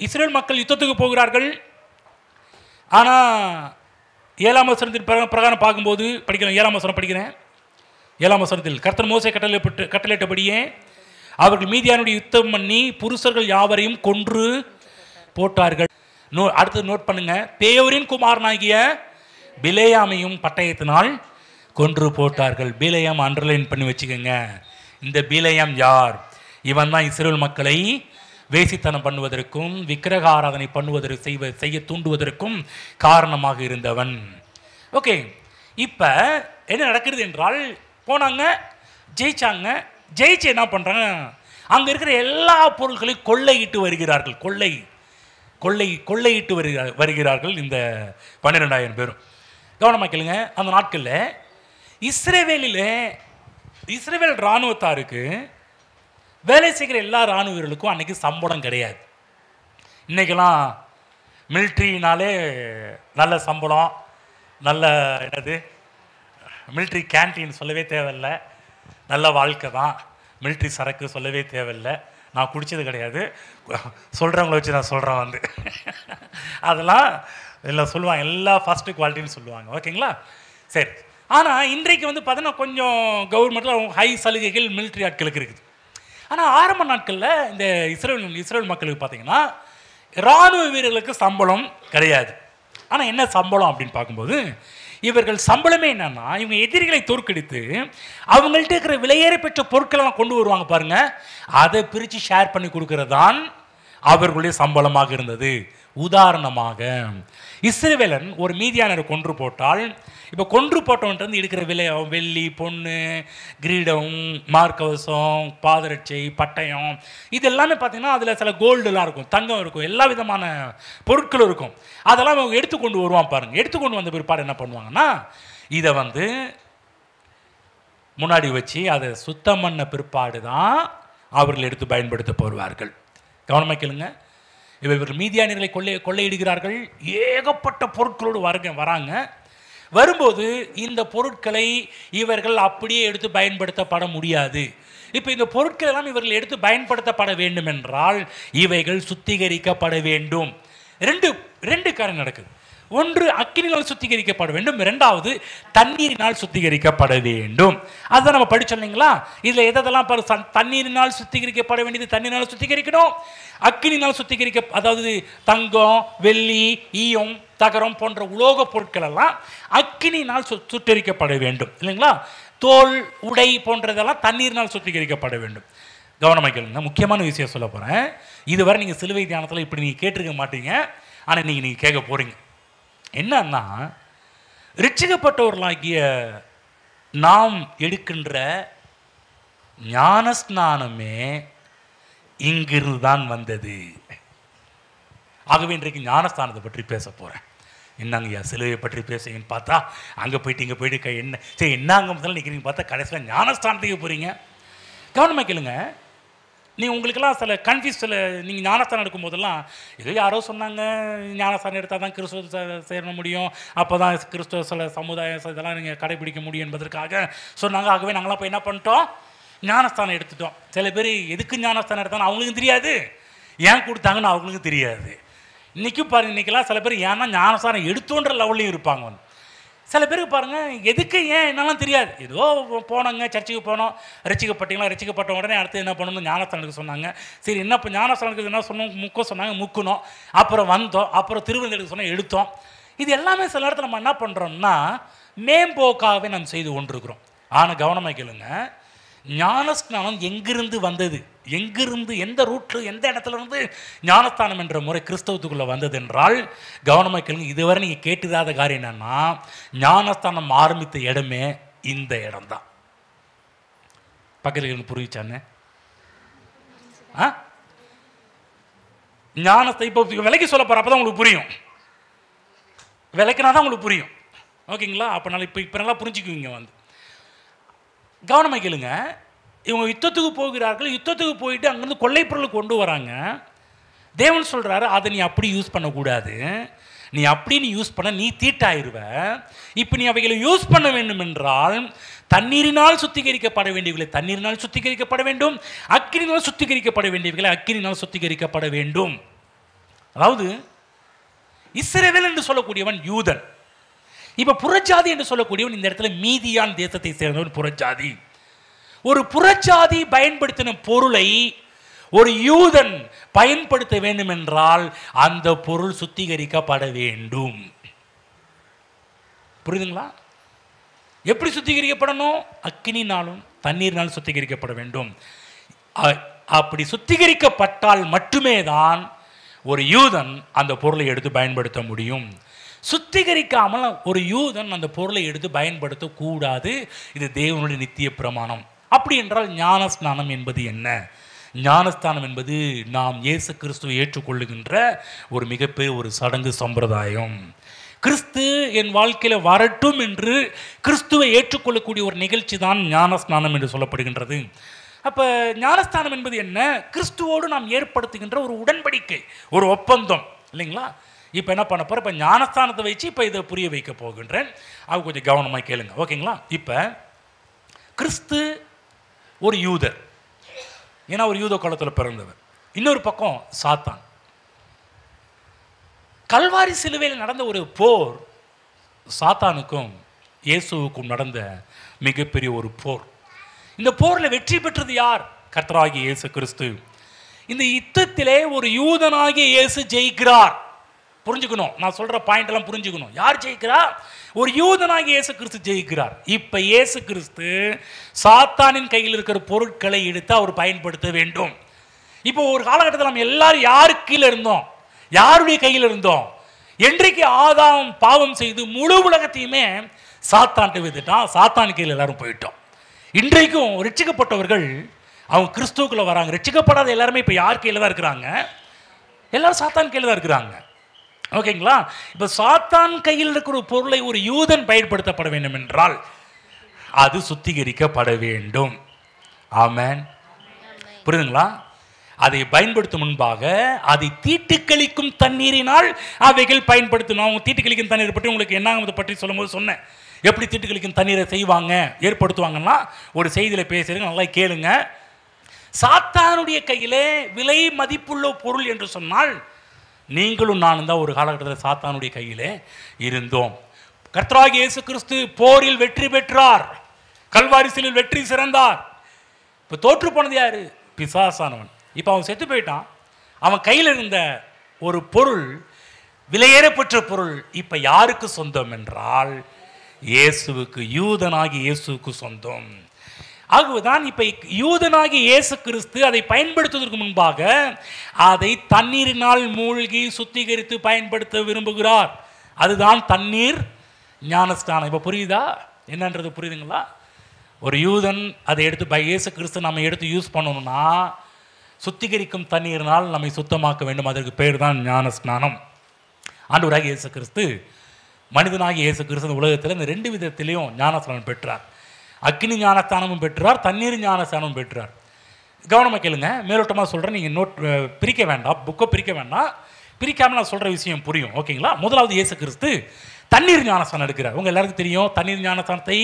Speaker 1: இஸ்ரேல் மக்கள் யுத்தத்துக்கு போகிறார்கள். ஆனால் 7ஆம் வசனத்தின் பிரகாரம் பார்க்கும்போது படிக்கிறேன், 7ஆம் வசனம் படிக்கிறேன். 7ஆம் வசனத்தில் கர்த்தர் மோசே கட்டளையிட்டபடியே அவர்கள் மீதியானுடைய யுத்தம் பண்ணி புருஷர்கள் யாவரையும் கொன்று போட்டார்கள். அடுத்து நோட் பண்ணுங்க, பேயோரின் குமாரனாகிய பிலேயாமையும் பட்டயத்தினால் கொன்று போட்டார்கள். பிலேயாம் அண்டர்லைன் பண்ணி வச்சுக்கோங்க. இந்த பிலேயாம் யார்? இவன் தான் இஸ்ரேல் மக்களை வேசித்தனம் பண்ணுவதற்கும் விக்கிரக ஆராதனை பண்ணுவதற்கு செய்ய தூண்டுவதற்கும் காரணமாக இருந்தவன். ஓகே, இப்போ என்ன நடக்கிறது என்றால், போனாங்க, ஜெயிச்சாங்க. ஜெயிச்சு என்ன பண்ணுறாங்க, அங்கே இருக்கிற எல்லா பொருட்களையும் கொள்ளையிட்டு வருகிறார்கள். கொள்ளையிட்டு வருகிறார்கள் இந்த 12,000 பேரும். கவனமாக கேளுங்க, அந்த நாட்களில் இஸ்ரேல் இராணுவத்தாருக்கு வேலை செய்கிற எல்லா இராணுவ வீரர்களுக்கும் அன்றைக்கி சம்பளம் கிடையாது. இன்றைக்கெல்லாம் மிலிட்ரினாலே நல்ல சம்பளம், நல்ல என்னது மிலிட்ரி கேன்டீன் சொல்லவே தேவையில்லை, நல்ல வாழ்க்கை தான். மிலிட்ரி சரக்கு சொல்லவே தேவையில்லை. நான் குடித்தது கிடையாது, சொல்கிறவங்கள வச்சு நான் சொல்கிறேன் வந்து அதெல்லாம் எல்லாம் சொல்லுவாங்க, எல்லா ஃபஸ்ட்டு குவாலிட்டின்னு சொல்லுவாங்க. ஓகேங்களா, சரி. ஆனால் இன்றைக்கு வந்து பார்த்தீங்கன்னா கொஞ்சம் கவர்மெண்ட்டில் ஹை சலுகைகள் மிலிட்ரி ஆட்களுக்கு இருக்குது. ஆனால் ஆரம்ப நாட்களில் இந்த இஸ்ரேல் மக்களுக்கு பார்த்தீங்கன்னா இராணுவ வீரர்களுக்கு சம்பளம் கிடையாது. ஆனால் என்ன சம்பளம் அப்படின்னு பார்க்கும்போது, இவர்கள் சம்பளமே என்னன்னா, இவங்க எதிரிகளை தோற்கடித்து அவங்கள்ட்ட இருக்கிற விலையேற பெற்ற பொருட்களெல்லாம் கொண்டு வருவாங்க பாருங்க, அதை பிரித்து ஷேர் பண்ணி கொடுக்கறது தான் அவர்களுடைய சம்பளமாக இருந்தது. உதாரணமாக இஸ்ரவேலன் ஒரு மீதியானரை கொன்று போட்டால், இப்போ கொன்று போட்டவன்ட்டு இருக்கிற வெள்ளி, பொண்ணு, கிரீடம், மார்க்கவசம், பாதரட்சை, பட்டயம், இது எல்லாமே பார்த்தீங்கன்னா அதில் சில கோல்டுலாம் இருக்கும், தங்கம் இருக்கும், எல்லா விதமான பொருட்களும் இருக்கும். அதெல்லாம் அவங்க எடுத்துக்கொண்டு வருவான் பாருங்க. எடுத்துக்கொண்டு வந்த பிற்பாடு என்ன பண்ணுவாங்கன்னா, இதை வந்து முன்னாடி வச்சு அதை சுத்தம் பண்ண பிற்பாடு தான் அவர்கள் எடுத்து பயன்படுத்த போவார்கள். கவனமாக கேளுங்க, இவர்கள் மீதியானியர்களை கொள்ளையிடுகிறார்கள். ஏகப்பட்ட பொருட்களோடு வராங்க. வரும்போது இந்த பொருட்களை இவர்கள் அப்படியே எடுத்து பயன்படுத்தப்பட முடியாது. இப்போ இந்த பொருட்கள் எல்லாம் இவர்கள் எடுத்து பயன்படுத்தப்பட வேண்டும் என்றால் இவைகள் சுத்திகரிக்கப்பட வேண்டும். ரெண்டு காரியம் நடக்குது. ஒன்று அக்கினியால் சுத்திகரிக்கப்பட வேண்டும், இரண்டாவது தண்ணீரினால் சுத்திகரிக்கப்பட வேண்டும். அதுதான் நம்ம படிச்சோம் இல்லைங்களா? இதில் எதெல்லாம் தண்ணீரினால் சுத்திகரிக்கப்பட வேண்டியது தண்ணீரினால் சுத்திகரிக்கணும், அக்கினினால் அதாவது தங்கம், வெள்ளி, ஈயம், தகரம் போன்ற உலோக பொருட்கள் எல்லாம் அக்கினினால் சுத்திகரிக்கப்பட வேண்டும் இல்லைங்களா? தோல், உடை போன்றதெல்லாம் தண்ணீரினால் சுத்திகரிக்கப்பட வேண்டும். கவனமாக கேளுங்க, முக்கியமான விஷயம் சொல்ல போகிறேன். இதுவரை நீங்கள் சிலுவை தியானத்தில் இப்படி நீங்கள் கேட்டிருக்க மாட்டீங்க, ஆனால் நீங்கள் கேட்க போகிறீங்க. என்னன்னா, ரட்சிக்கப்பட்டவர்களாகிய நாம் எடுக்கின்ற ஞானஸ்நானமே இங்கிருந்து தான் வந்தது. ஆகவே இன்றைக்கு ஞானஸ்தானத்தை பற்றி பேச போகிறேன். என்னங்கய்யா சிலுவையை பற்றி பேசுங்கன்னு பார்த்தா அங்கே போயிட்டு இங்கே போயிட்டு என்ன சரி என்னங்க முதல்ல நிற்கிறீங்க பார்த்தா கடைசியில் ஞானஸ்தானத்துக்கு போகிறீங்க. கவனமாக கேளுங்க, உங்களுக்கெல்லாம் சில கன்ஃபியூஸ், நீங்கள் ஞானஸ்தானம் எடுக்கும் போதெல்லாம் ஏதோ யாரோ சொன்னாங்க ஞானஸ்தானம் எடுத்தால் தான் கிறிஸ்துவ சேர முடியும், அப்போ தான் கிறிஸ்துவ சில சமுதாயம் இதெல்லாம் நீங்கள் கடைபிடிக்க முடியும் என்பதற்காக சொன்னாங்க. ஆகவே நாங்களாம் இப்போ என்ன பண்ணிட்டோம், ஞானஸ்தானம் எடுத்துட்டோம். சில பேர் எதுக்கு ஞானஸ்தானம் எடுத்தாலும் அவங்களுக்கும் தெரியாது, ஏன் கொடுத்தாங்கன்னு அவங்களுக்கும் தெரியாது. இன்றைக்கும் பாருங்கள், இன்றைக்கெல்லாம் சில பேர் ஏன்னா ஞானஸ்தானம் எடுத்தோன்ற லெவல்லையும் இருப்பாங்க. சில பேருக்கு பாருங்கள் எதுக்கு ஏன் என்னெல்லாம் தெரியாது, ஏதோ போனோங்க சர்ச்சுக்கு போனோம், ரசிக்கப்பட்ட உடனே அடுத்து என்ன பண்ணணும், ஞானஸ்தானத்துக்கு சொன்னாங்க. சரி என்ன இப்போ ஞானஸ்தானத்துக்கு என்ன சொன்னோம், சொன்னாங்க, முக்கணும், அப்புறம் வந்தோம், அப்புறம் திருவிழா சொன்னோம், எடுத்தோம். இது எல்லாமே சில இடத்துல நம்ம என்ன பண்ணுறோம்னா மேம்போக்காகவே நம்ம செய்து கொண்டிருக்கிறோம். ஆனால் கவனமாக கேளுங்க, ஞானஸ்நானம் எங்கிருந்து வந்தது, எங்கிருந்து எந்த ரூட்டில் எந்த இடத்துல இருந்து ஞானஸ்தானம் என்ற முறை கிறிஸ்தவத்துக்குள்ளே வந்தது என்றால் கவனமாக கேளுங்க. இதுவரை நீங்கள் கேட்டுதாத காரியம் என்னன்னா, ஞானஸ்தானம் ஆரம்பித்த இடமே இந்த இடம்தான். பக்கத்தில் புரிவிச்சானே ஞானத்தை இப்போ விலைக்கு சொல்ல போகிற அப்போ தான் உங்களுக்கு புரியும், விலைக்குனா தான் உங்களுக்கு புரியும். ஓகேங்களா? அப்போ நல்லா இப்போ நல்லா புரிஞ்சுக்குவீங்க. கவனமாக கேளுங்க. இவங்க யுத்தத்துக்கு போகிறார்கள், யுத்தத்துக்கு போயிட்டு அங்கேருந்து கொள்ளை பொருள் கொண்டு வராங்க. தேவன் சொல்கிறாரு, அதை நீ அப்படி யூஸ் பண்ணக்கூடாது, நீ அப்படி நீ யூஸ் பண்ண நீ தீட்டாயிருவ. இப்போ நீ அவைகளை யூஸ் பண்ண வேண்டும் என்றால் தண்ணீரினால் சுத்திகரிக்கப்பட வேண்டியவர்களை தண்ணீரினால் சுத்திகரிக்கப்பட வேண்டும், அக்கினினால் சுத்திகரிக்கப்பட வேண்டியவர்களை அக்கினினால் சுத்திகரிக்கப்பட வேண்டும். அதாவது இஸ்ரவேல் என்று சொல்லக்கூடியவன் யூதன். இப்போ புறஜாதி என்று சொல்லக்கூடியவன் இந்த இடத்துல மீதியான் தேசத்தை சேர்ந்தவன் புறஜாதி. ஒரு புறஜாதி பயன்படுத்தின பொருளை ஒரு யூதன் பயன்படுத்த வேண்டும் என்றால் அந்த பொருள் சுத்திகரிக்கப்பட வேண்டும். புரியுதுங்களா? எப்படி சுத்திகரிக்கப்படணும்? அக்கினினாலும் தண்ணீர்னாலும் சுத்திகரிக்கப்பட வேண்டும். அப்படி சுத்திகரிக்கப்பட்டால் மட்டுமே தான் ஒரு யூதன் அந்த பொருளை எடுத்து பயன்படுத்த முடியும். சுத்திகரிக்காமல் ஒரு யூதன் அந்த பொருளை எடுத்து பயன்படுத்தக்கூடாது. இது தேவனுடைய நித்திய பிரமாணம். அப்படி என்றால் ஞானஸ்நானம் என்பது என்ன? ஞானஸ்தானம் என்பது நாம் இயேசு கிறிஸ்துவை ஏற்றுக்கொள்ளுகின்ற ஒரு மிகப்பெரிய ஒரு சடங்கு சம்பிரதாயம். கிறிஸ்து என் வாழ்க்கையில் வரட்டும் என்று கிறிஸ்துவை ஏற்றுக்கொள்ளக்கூடிய ஒரு நிகழ்ச்சி தான் ஞானஸ்நானம் என்று சொல்லப்படுகின்றது. அப்போ ஞானஸ்தானம் என்பது என்ன? கிறிஸ்துவோடு நாம் ஏற்படுத்துகின்ற ஒரு உடன்படிக்கை, ஒரு ஒப்பந்தம் இல்லைங்களா? இப்போ என்ன பண்ண போகிறேன்? இப்போ ஞானஸ்தானத்தை வச்சு இப்போ இதை புரிய வைக்க போகின்றேன். அவங்க கொஞ்சம் கவனமாக கேளுங்க. ஓகேங்களா? இப்போ கிறிஸ்து ஒரு யூதர், ஏன்னா ஒரு யூத குலத்தில் பிறந்தவர். இன்னொரு பக்கம் சாத்தான். கல்வாரி சிலுவையில் நடந்த ஒரு போர் சாத்தானுக்கும் இயேசுவுக்கும் நடந்த மிகப்பெரிய ஒரு போர். இந்த போரில் வெற்றி பெற்றது யார்? கர்த்தராகிய இயேசு கிறிஸ்து. இந்த யுத்தத்திலே ஒரு யூதனாகிய இயேசு ஜெயிக்கிறார். புரிஞ்சுக்கணும், நான் சொல்ற பாயிண்ட் எல்லாம் புரிஞ்சுக்கணும். யார் ஜெயிக்கிறார்? ஒரு யூதனாகிய இயேசு கிறிஸ்து ஜெயிக்கிறார். இப்ப இயேசு கிறிஸ்து சாத்தானின் கையில் இருக்கிற பொருட்களை எடுத்து அவர் பயன்படுத்த வேண்டும். இப்போ ஒரு காலகட்டத்தில் நம்ம எல்லாரும் யாரு கீழே இருந்தோம்? யாருடைய கையில் இருந்தோம்? என்றைக்கு ஆதாம் பாவம் செய்து முழு உலகத்தையுமே சாத்தான்ட்டு வித்துட்டான், சாத்தான் கையில் எல்லாரும் போயிட்டோம். இன்றைக்கும் ரட்சிக்கப்பட்டவர்கள் அவங்க கிறிஸ்துவுக்குள்ள வராங்க. ரட்சிக்கப்படாத எல்லாருமே இப்போ யார் கையில் தான் இருக்கிறாங்க? எல்லாரும் சாத்தான் கையில் தான் இருக்கிறாங்க. ஓகேங்களா? இப்போ சாத்தான் கையில் இருக்கிற பொருளை ஒரு யூதன் பயன்படுத்தப்பட வேண்டும் என்றால் அது சுத்திகரிக்கப்பட வேண்டும். ஆமென். புரியுதுங்களா? அதை பயன்படுத்தும் முன்பாக அதை தீட்டுக்களிக்கும் தண்ணீரினால் அவைகள் பயன்படுத்தணும். அவங்க தீட்டுக்களிக்கும் தண்ணீரை பற்றி உங்களுக்கு என்ன பற்றி சொல்லும் போது சொன்னேன். எப்படி தீட்டுக்களிக்கும் தண்ணீரை செய்வாங்க, ஏற்படுத்துவாங்கன்னா ஒரு செய்தியில் பேசுறீங்க, நல்லா கேளுங்க. சாத்தானுடைய கையிலே விலை மதிப்புள்ள பொருள் என்று சொன்னால் நீங்களும் நானும் தான் ஒரு காலகட்டத்தில் சாத்தானுடைய கையிலே இருந்தோம். கர்த்தராகிய இயேசு கிறிஸ்து போரில் வெற்றி பெற்றார், கல்வாரி சிலுவையில் வெற்றி சிறந்தார். இப்போ தோற்று போனது யாரு? பிசாசானவன். இப்போ அவன் செத்து போயிட்டான். அவன் கையில் இருந்த ஒரு பொருள், விலையேறப்பெற்ற பொருள், இப்போ யாருக்கு சொந்தம் என்றால் இயேசுவுக்கு, யூதனாகி இயேசுவுக்கு சொந்தம். ஆகவேதான் இப்போ யூதனாகி இயேசு கிறிஸ்து அதை பயன்படுத்துவதற்கு முன்பாக அதை தண்ணீரினால் மூழ்கி சுத்திகரித்து பயன்படுத்த விரும்புகிறார். அதுதான் தண்ணீர் ஞானஸ்தானம். இப்போ புரியுதா என்னன்றது? புரியுதுங்களா? ஒரு யூதன் அதை எடுத்து இயேசு கிறிஸ்து நம்ம எடுத்து யூஸ் பண்ணணும்னா சுத்திகரிக்கும் தண்ணீரினால் நம்மை சுத்தமாக்க வேண்டும். அதற்கு பேர் தான் ஞானஸ்நானம். ஆண்டவராகிய இயேசு கிறிஸ்து, மனிதனாகிய இயேசு கிறிஸ்து உலகத்தில் இந்த ரெண்டு விதத்திலையும் ஞானஸ்நானம் பெற்றார். அக்கினி ஞானஸ்தானமும் பெற்றார், தண்ணீர் ஞானஸ்தானமும் பெற்றார். கவனமாக கேளுங்க, மேலோட்டமாக சொல்கிறேன். நீங்கள் நோட் பிரிக்க வேண்டாம், புக்கை பிரிக்க வேண்டாம். பிரிக்காமல் நான் சொல்கிற விஷயம் புரியும். ஓகேங்களா? முதலாவது இயேசு கிறிஸ்து தண்ணீர் ஞானஸ்தானம் எடுக்கிறார். உங்கள் எல்லாருக்கும் தெரியும், தண்ணீர் ஞானஸ்தானத்தை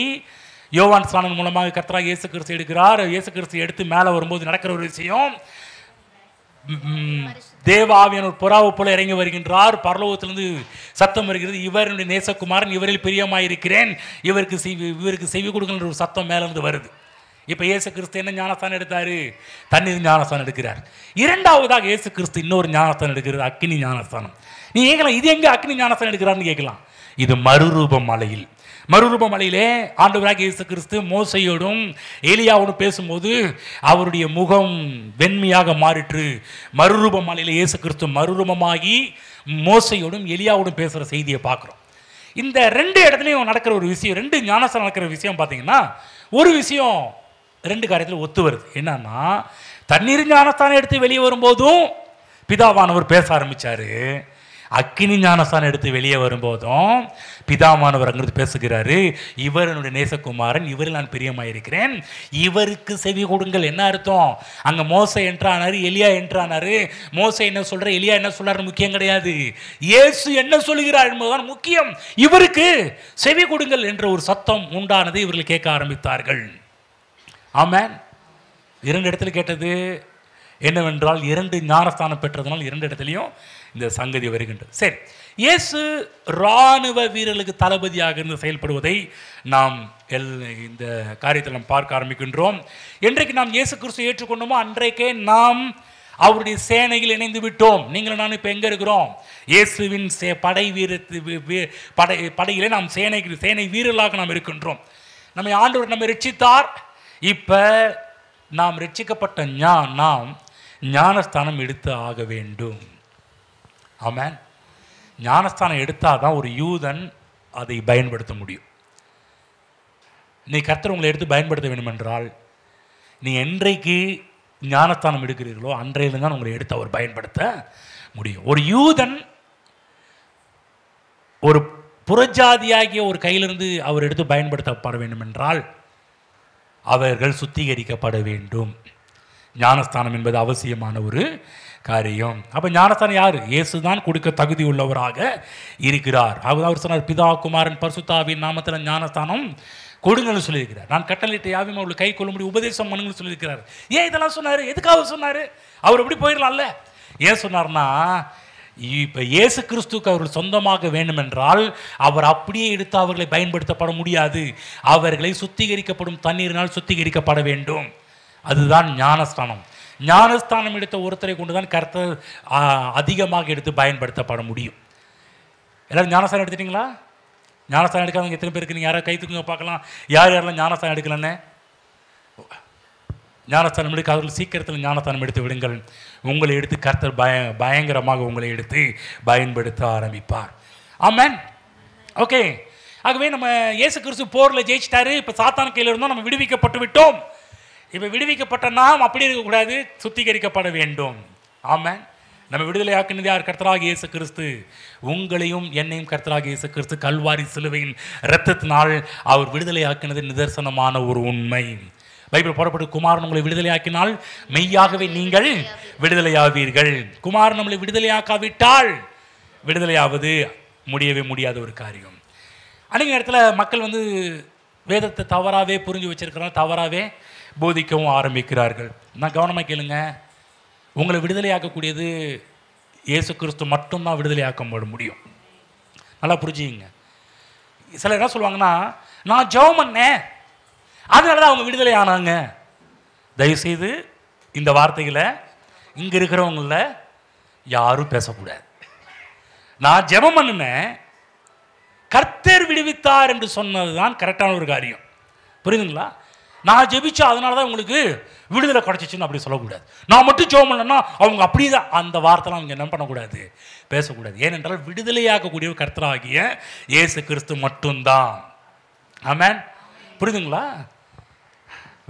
Speaker 1: யோவான் ஸ்நானம் மூலமாக கர்த்தராகிய இயேசு கிறிஸ்து எடுக்கிறார். இயேசு கிறிஸ்து எடுத்து மேலே வரும்போது நடக்கிற ஒரு விஷயம், தேவாவியான ஒரு புறாவை போல இறங்கி வருகின்றார். பரலோகத்திலிருந்து சத்தம் வருகிறது, இவர் என்னுடைய நேசகுமாரன், இவரில் பிரியமாயிருக்கிறேன், இவருக்கு செவி கொடுக்கின்ற ஒரு சத்தம் மேலிருந்து வருது. இப்போ இயேசு கிறிஸ்து என்ன ஞானஸ்தானம் எடுத்தாரு? தண்ணீர் ஞானஸ்தானம் எடுக்கிறார். இரண்டாவதாக இயேசு கிறிஸ்து இன்னொரு ஞானஸ்தானம் எடுக்கிறார், அக்கினி ஞானஸ்தானம். நீ கேட்கலாம், இது எங்கே அக்கினி ஞானஸ்தானம் எடுக்கிறான்னு கேட்கலாம். இது மறுரூப மலையில். மறுரூப மலையிலே ஆண்டவராகிய இயேசு கிறிஸ்து மோசையோடும் ஏலியாவோடும் பேசும்போது அவருடைய முகம் வெண்மையாக மாறிற்று. மறுரூப மலையிலே இயேசு கிறிஸ்து மறுரூபமாகி மோசையோடும் எலியாவோடும் பேசுகிற செய்தியை பார்க்குறோம். இந்த ரெண்டு இடத்துலையும் நடக்கிற ஒரு விஷயம், ரெண்டு ஞானஸ்தானம் நடக்கிற விஷயம் பார்த்தீங்கன்னா ஒரு விஷயம் ரெண்டு காரியத்தில் ஒத்து வருது. என்னன்னா, தண்ணீர் ஞானஸ்தானம் எடுத்து வெளியே வரும்போதும் பிதாவானவர் பேச ஆரம்பித்தார். அக்கினி ஞானஸ்தானம் எடுத்து வெளியே வரும்போதும் பிதாவானவர் அங்கிருந்து பேசுகிறாரு, இவர் என்னுடைய நேசகுமாரன், இவரில் நான் பிரியமாயிருக்கிறேன், இவருக்கு செவி கொடுங்கள். என்ன அர்த்தம்? அங்கே மோசே என்றானாரு, எலியா என்றானாரு. மோசே என்ன சொல்ற, எலியா என்ன சொல்றாரு முக்கியம் கிடையாது, இயேசு என்ன சொல்லுகிறார் என்பதுதான் முக்கியம். இவருக்கு செவி கொடுங்கள் என்ற ஒரு சத்தம் உண்டானது. இவர்கள் கேட்க ஆரம்பித்தார்கள். ஆமென். 2 இடத்துல கேட்டது என்னவென்றால், 2 ஞானஸ்தானம் பெற்றதுனால் 2 இடத்துலையும் இந்த சங்கதி வருகின்றது. சரி, இயேசு இராணுவ வீரர்களுக்கு தளபதியாக இருந்து செயல்படுவதை நாம் இந்த காரியத்தில் நாம் பார்க்க ஆரம்பிக்கின்றோம். என்றைக்கு நாம் இயேசு கிறிஸ்து ஏற்றுக்கொண்டோமோ அன்றைக்கே நாம் அவருடைய சேனையில் இணைந்து விட்டோம். நீங்களும் நான் இப்போ எங்கே இருக்கிறோம்? இயேசுவின் படையிலே நாம் சேனை வீரர்களாக நாம் இருக்கின்றோம். நம்மை ஆண்டவர் நம்மை ரட்சித்தார். இப்போ நாம் ரட்சிக்கப்பட்ட நாம் ஞானஸ்தானம் எடுத்து ஆக வேண்டும். ஆமென். ஞானஸ்தானம் எடுத்தால் தான் ஒரு யூதன் அதை பயன்படுத்த முடியும். நீ கர்த்தர் உங்களை எடுத்து பயன்படுத்த வேண்டும் என்றால், நீ என்றைக்கு ஞானஸ்தானம் எடுக்கிறீர்களோ அன்றையிலிருந்து தான் உங்களை எடுத்து அவர் பயன்படுத்த முடியும். ஒரு யூதன் ஒரு புறஜாதியாகிய ஒரு கையிலிருந்து அவர் எடுத்து பயன்படுத்தப்பட வேண்டும் என்றால் அவர்கள் சுத்திகரிக்கப்பட வேண்டும். ஞானஸ்தானம் என்பது அவசியமான ஒரு காரியம். அப்போ ஞானஸ்தானம் யார்? இயேசு தான் கொடுக்க தகுதி உள்ளவராக இருக்கிறார். அவர் சொன்னார், பிதா குமாரன் பரிசுத்தாவின் நாமத்தில் ஞானஸ்தானம் கொடுங்கன்னு சொல்லியிருக்கிறார். நான் கட்டளையிட்ட யாவையும் அவர்கள் கை கொள்ளும்படி உபதேசம் பண்ணுங்கன்னு சொல்லியிருக்கிறார். ஏன் இதெல்லாம் சொன்னார்? எதுக்காக சொன்னார்? அவர் எப்படி போயிடலாம்ல? ஏன் சொன்னார்னா, இப்போ இயேசு கிறிஸ்துக்கு அவர்கள் சொந்தமாக வேண்டும் என்றால் அவர் அப்படியே எடுத்து அவர்களை பயன்படுத்தப்பட முடியாது. அவர்களை சுத்திகரிக்கப்படும் தண்ணீரினால் சுத்திகரிக்கப்பட வேண்டும். அதுதான் ஞானஸ்தானம். ஞானஸ்தானம் எடுத்த ஒருத்தரை கொண்டு தான் கர்த்தர் அதிகமாக எடுத்து பயன்படுத்தப்பட முடியும். எல்லாரும் ஞானஸ்தானம் எடுத்துட்டீங்களா? ஞானஸ்தானம் எடுக்காதவங்க எத்தனை பேருக்கு? நீங்கள் யாராவது கை தூக்குங்க பார்க்கலாம். யாரெல்லாம் ஞானஸ்தானம் எடுக்கலன்னு? ஞானஸ்தானம் எடுக்காதவர்கள் சீக்கிரத்தில் ஞானஸ்தானம் எடுத்து விடுங்கள். உங்களை எடுத்து கர்த்தர் பயங்கரமாக உங்களை எடுத்து பயன்படுத்த ஆரம்பிப்பார். ஆமென். ஓகே. ஆகவே நம்ம இயேசு கிறிஸ்து போரில் ஜெயிச்சிட்டாரு. இப்போ சாத்தான் கையில் இருந்தோம், நம்ம விடுவிக்கப்பட்டு விட்டோம். இப்போ விடுவிக்கப்பட்ட நாம் அப்படி இருக்கக்கூடாது, சுத்திகரிக்கப்பட வேண்டும். ஆமென். நம்ம விடுதலையாக்கினது யார்? கர்த்தராகிய இயேசு கிறிஸ்து. உங்களையும் என்னையும் கர்த்தராகிய இயேசு கிறிஸ்து கல்வாரி சிலுவையின் இரத்தத்தினால் அவர் விடுதலையாக்கினது நிதர்சனமான ஒரு உண்மை. பைபிள் போடப்பட்டு, குமாரன் உங்களை விடுதலையாக்கினால் மெய்யாகவே நீங்கள் விடுதலையாவீர்கள். குமாரன் நம்மளை விடுதலையாக்காவிட்டால் விடுதலையாவது முடியவே முடியாத ஒரு காரியம். அன்றைய நேரத்தில் மக்கள் வேதத்தை தவறாகவே புரிஞ்சு வச்சிருக்கிறாங்க, தவறாகவே போதிக்கவும் ஆரம்பிக்கிறார்கள். நான் கவனமாக கேளுங்க, உங்களை விடுதலையாக்கக்கூடியது இயேசு கிறிஸ்து மட்டும்தான் விடுதலையாக்க முடியும். நல்லா புரிஞ்சுங்க. சிலர் என்ன சொல்லுவாங்கன்னா, நான் ஜெபம் பண்ணேன் அதனால தான் அவங்க விடுதலை ஆனாங்க. தயவுசெய்து இந்த வார்த்தைகளை இங்கே இருக்கிறவங்கள யாரும் பேசக்கூடாது. நான் ஜெபம் பண்ணினேன், கர்த்தர் விடுவித்தார் என்று சொன்னது தான் கரெக்டான ஒரு காரியம். புரியுதுங்களா? நான் ஜெபிச்சா அதனால தான் உங்களுக்கு விடுதலை கிடச்சிச்சின்னு அப்படி சொல்லக்கூடாது. நான் மட்டும் ஜெபம் பண்ணேன்னா அவங்க அப்படி தான், அந்த வார்த்தைலாம் அவங்க என்ன பண்ணக்கூடாது, பேசக்கூடாது. ஏனென்றால் விடுதலையாக்கக்கூடிய கர்த்தராகிய இயேசு கிறிஸ்து மட்டும்தான். ஆமென். புரியுதுங்களா?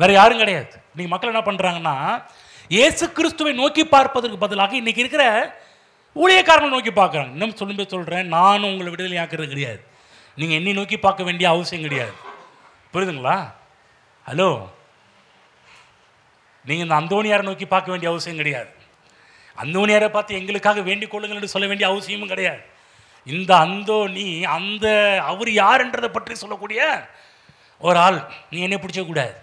Speaker 1: வேற யாரும் கிடையாது. இன்னைக்கு மக்கள் என்ன பண்ணுறாங்கன்னா, இயேசு கிறிஸ்துவை நோக்கி பார்ப்பதற்கு பதிலாக இன்னைக்கு இருக்கிற ஊழியக்காரங்களை நோக்கி பார்க்குறாங்க. இன்னும் சொல்கிறேன், நானும் உங்களை விடுதலையாக்குறது கிடையாது. நீங்கள் என்னை நோக்கி பார்க்க வேண்டிய அவசியம் கிடையாது. புரியுதுங்களா? ஹலோ, நீங்கள் இந்த அந்தோனியாரை நோக்கி பார்க்க வேண்டிய அவசியம் கிடையாது. அந்தோனியாரை பார்த்து எங்களுக்காக வேண்டிக் கொள்ளுங்கள் என்று சொல்ல வேண்டிய அவசியமும் கிடையாது. இந்த அந்தோனி அவர் யாருன்றதை பற்றி சொல்லக்கூடிய ஒரு ஆள். நீ என்னை பிடிச்சக்கூடாது.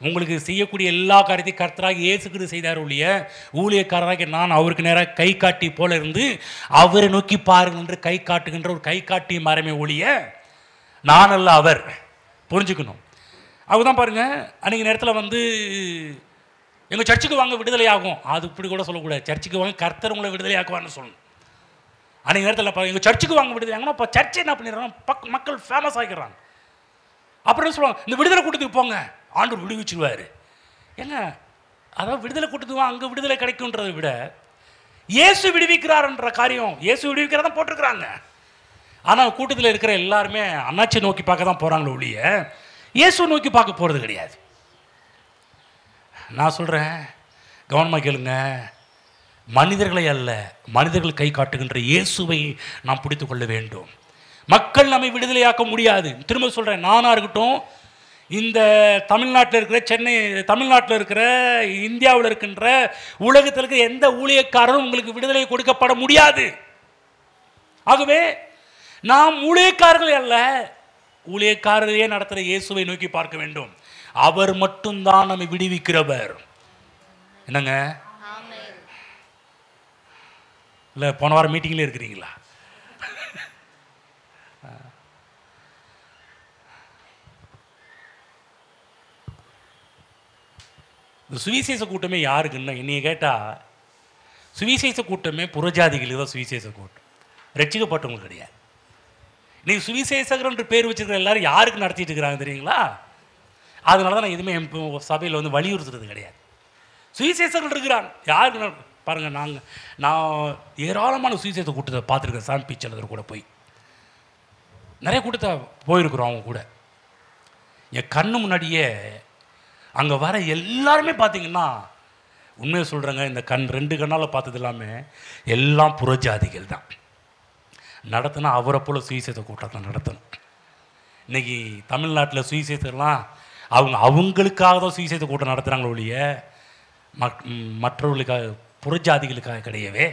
Speaker 1: உங்களுக்கு செய்யக்கூடிய எல்லா காரியத்தையும் கர்த்தராக இயேசு கிறிஸ்து செய்தார் ஒழிய, ஊழியக்காரராக நான் அவருக்கு நேராக கை காட்டி போல இருந்து அவரை நோக்கி பாருங்கள் என்று கை காட்டுகின்ற ஒரு கை காட்டி மரமே ஒழிய நான் அல்ல அவர். புரிஞ்சுக்கணும். அதுதான் பாருங்கள், அன்றைக்கி நேரத்தில் எங்கள் சர்ச்சுக்கு வாங்க விடுதலை ஆகும், அது இப்படி கூட சொல்லக்கூடாது. சர்ச்சுக்கு வாங்க கர்த்தர் உங்களை விடுதலை ஆக்குவான்னு சொல்லணும். அன்றைக்கி நேரத்தில் எங்கள் சர்ச்சுக்கு வாங்க விடுதலை ஆகணும். இப்போ சர்ச்சை என்ன பண்ணிடுறாங்க, மக்கள் ஃபேமஸ் ஆகிக்கிறாங்க. அப்புறம் சொல்லுவாங்க, இந்த விடுதலை கூட்டத்துக்கு போங்க, ஆண்டவர் விடுவிச்சிருவார். ஏங்க, அதாவது விடுதலை கூட்டத்துக்கு அங்கே விடுதலை கிடைக்குன்றதை விட இயேசு விடுவிக்கிறார்ன்ற காரியம், இயேசு விடுவிக்கிறதான் போட்டிருக்கிறாங்க. ஆனால் கூட்டத்தில் இருக்கிற எல்லாருமே அண்ணாச்சியை நோக்கி பார்க்க தான் போகிறாங்களே ஒழிய இயேசு நோக்கி பார்க்க போகிறது கிடையாது. நான் சொல்கிறேன், கவனமாக கேளுங்க, மனிதர்களை அல்ல, மனிதர்கள் கை காட்டுகின்ற இயேசுவை நாம் பிடித்து கொள்ள வேண்டும். மக்கள் நம்மை விடுதலையாக்க முடியாது. திரும்ப சொல்கிறேன், நானாக இருக்கட்டும், இந்த தமிழ்நாட்டில் இருக்கிற தமிழ்நாட்டில் இருக்கிற இந்தியாவில் இருக்கின்ற உலகத்தில் இருக்கிற எந்த ஊழியக்காரரும் உங்களுக்கு விடுதலை கொடுக்கப்பட முடியாது. ஆகவே நாம் ஊழியக்காரர்கள் அல்ல, ஊழியக்காரரையே நடத்துகிற இயேசுவை நோக்கி பார்க்க வேண்டும். அவர் மட்டும்தான் நம்மை விடுவிக்கிறவர். என்னங்க இல்லை, போன வாரம் மீட்டிங்லேயே இருக்கிறீங்களா? இந்த சுவிசேஷ கூட்டமே யாருக்குன்னா, என்னைய கேட்டால் சுவிசேஷ கூட்டமே புறஜாதிகளுக்கு தான் சுவிசேஷ கூட்டம், ரட்சிக்கப்பட்டவங்க கிடையாது. நீங்கள் சுவிசேஷகர் என்று பேர் வச்சுருக்கிற எல்லாரும் யாருக்கு நடத்திட்டு இருக்கிறாங்க தெரியுங்களா? அதனால தான் நான் எதுவுமே சபையில் வந்து வலியுறுத்துறது கிடையாது. சுவிசேஷகர்கள் இருக்கிறாங்க, யாருக்கு பாருங்கள். நான் ஏராளமான சுவிசேஷ கூட்டத்தை பார்த்துருக்கேன். சான் பீச்சலர் கூட போய் நிறைய கூட்டத்தை போயிருக்கிறோம். அவங்க கூட என் கண்ணு முன்னாடியே அங்கே வர எல்லாருமே பார்த்தீங்கன்னா, உண்மையை சொல்கிறேங்க, இந்த ரெண்டு கண்ணால் பார்த்தது எல்லாமே எல்லாம் புறஜாதிகள் தான். நடத்தினா அவரை போல் சுவிசேஷ கூட்டத்தை நடத்தணும். இன்றைக்கி தமிழ்நாட்டில் சுவிசேஷர்லாம் அவங்களுக்காக தான் சுவிசேஷ கூட்டம் நடத்துகிறாங்களோ ஒழிய மற்றவர்களுக்காக, புறஜாதிகளுக்காக கிடையாது.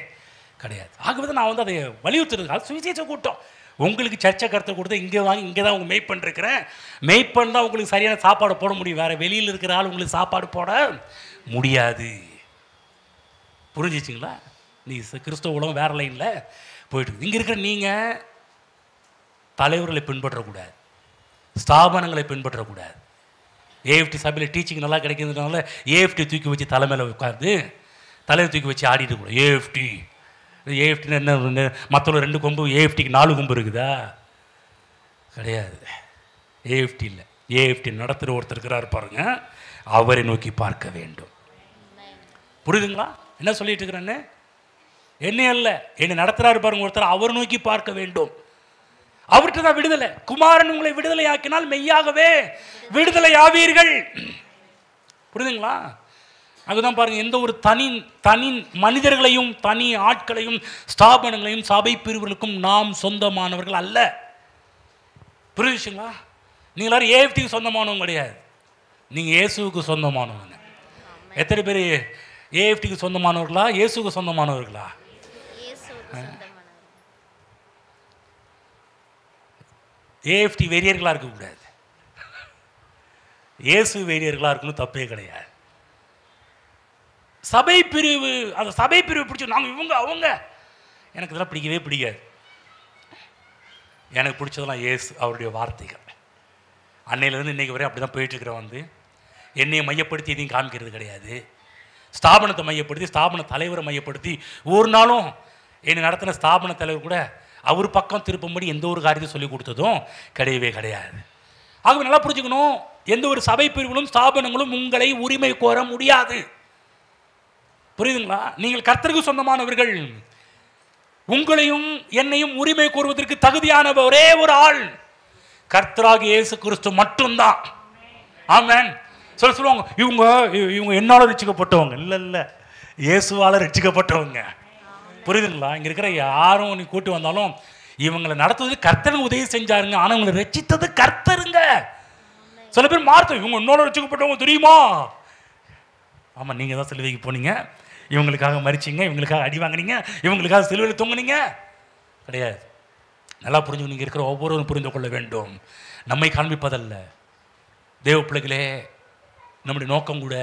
Speaker 1: ஆகவே தான் நான் வந்து அதை வலியுறுத்துறது. அது சுவிசேஷ கூட்டம். உங்களுக்கு சர்ச்சை கருத்தை கொடுத்து இங்கே வாங்கி இங்கே தான் உங்கள் மெய்ப்பன் இருக்கிறேன், மெய்ப்பன் தான் உங்களுக்கு சரியான சாப்பாடு போட முடியும். வேறு வெளியில் இருக்கிற ஆள் உங்களுக்கு சாப்பாடு போட முடியாது. புரிஞ்சிச்சிங்களா? நீ கிறிஸ்தவ உலகம் வேறு லைனில் போயிட்டு இங்கே இருக்கிற நீங்கள் தலைவர்களை பின்பற்றக்கூடாது, ஸ்தாபனங்களை பின்பற்றக்கூடாது. ஏஎஃப்டி சபையில் டீச்சிங் நல்லா கிடைக்கிறதுனால ஏஎஃப்டி தூக்கி வச்சு தலைமையில் உட்காந்து தலையை தூக்கி வச்சு ஆடிட்டு கூட ஏஎஃப்டின்னு என்ன, மற்றவங்க 2 கொம்பு, ஏஎஃப்டிக்கு 4 கொம்பு இருக்குதா? கிடையாது. ஏஎஃப்டி இல்லை, ஏஎஃப்டி நடத்துகிற ஒருத்தர் இருக்கிறார் பாருங்க, அவரை நோக்கி பார்க்க வேண்டும். புரியுதுங்களா என்ன சொல்லிட்டு இருக்கிறேன்னு? என்ன அல்ல, என்னை நடத்துகிறாரு பாருங்க ஒருத்தர், அவரை நோக்கி பார்க்க வேண்டும். அவர்கிட்ட தான் விடுதலை. குமாரன் உங்களை விடுதலை ஆக்கினால் மெய்யாகவே விடுதலை ஆவீர்கள். புரியுதுங்களா? அதுதான் பாருங்க, எந்த ஒரு தனி மனிதர்களையும், தனி ஆட்களையும், ஸ்தாபனங்களையும், சபை பிரிவுகளுக்கும் நாம் சொந்தமானவர்கள் அல்ல. புரியுதுங்களா? நீங்கள் எல்லாரும் ஏஎஃப்டிக்கு சொந்தமானவங்க கிடையாது, நீங்கள் இயேசுவுக்கு சொந்தமானவங்க. எத்தனை பேர் ஏஎஃப்டிக்கு சொந்தமானவர்களா, இயேசுக்கு சொந்தமானவர்களா? ஏஎஃப்டி வெறியர்களாக இருக்கக்கூடாது, இயேசு வெறியர்களாக இருக்கணும், தப்பே கிடையாது. சபை பிரிவு, அந்த சபை பிரிவு பிடிச்சி நாங்கள் இவங்க அவங்க, எனக்கு இதெல்லாம் பிடிக்காது. எனக்கு பிடிச்சதெல்லாம் இயேசு, அவருடைய வார்த்தைகள். அன்னையிலேருந்து இன்றைக்கி வரை அப்படி தான் போயிட்டுருக்கிறேன். வந்து என்னையை மையப்படுத்தி எதையும் காமிக்கிறது கிடையாது. ஸ்தாபனத்தை மையப்படுத்தி, ஸ்தாபன தலைவரை மையப்படுத்தி, ஒரு நாளும் என்னை நடத்தின ஸ்தாபன தலைவர் கூட அவர் பக்கம் திருப்பும்படி எந்த ஒரு காரியத்தை சொல்லிக் கொடுத்ததும் கிடையாது. ஆகவே நல்லா புரிஞ்சுக்கணும், எந்த ஒரு சபை பிரிவுகளும் ஸ்தாபனங்களும் உங்களை உரிமை கோர முடியாது. புரியுதுங்களா? நீங்கள் கர்த்தருக்கு சொந்தமானவர்கள். உங்களையும் என்னையும் உரிமை கோருவதற்கு தகுதியான ஒரே ஒரு ஆள் கர்த்தராகிய இயேசு கிறிஸ்து மட்டும்தான். ஆமென். சொல்லுவாங்க, இவங்க என்னால் ரட்சிக்கப்பட்டவங்க. இல்லை, இயேசுவால் ரட்சிக்கப்பட்டவங்க. புரியுதுங்களா? இங்கே இருக்கிற யாரும் நீ கூட்டி வந்தாலும் இவங்களை நடத்துவது கர்த்தருக்கு உதவி செஞ்சாருங்க, ஆனால் இவங்களை ரட்சித்தது கர்த்தருங்க. சில பேர் மார்த்தம், இவங்க இன்னொரு ரட்சிக்கப்பட்டவங்க தெரியுமா? ஆமாம், நீங்கள் தான் சிலுவைக்கு போனீங்க, இவங்களுக்காக மறிச்சிங்க, இவங்களுக்காக அடி வாங்கினீங்க, இவங்களுக்காக சிலுவையில் தொங்குனீங்க. கிடையாது. நல்லா புரிஞ்சு, நீங்கள் இருக்கிற ஒவ்வொருவரும் புரிந்து கொள்ள வேண்டும். நம்மை காண்பிப்பதல்ல தேவ பிள்ளைகளே, நம்முடைய நோக்கம் கூட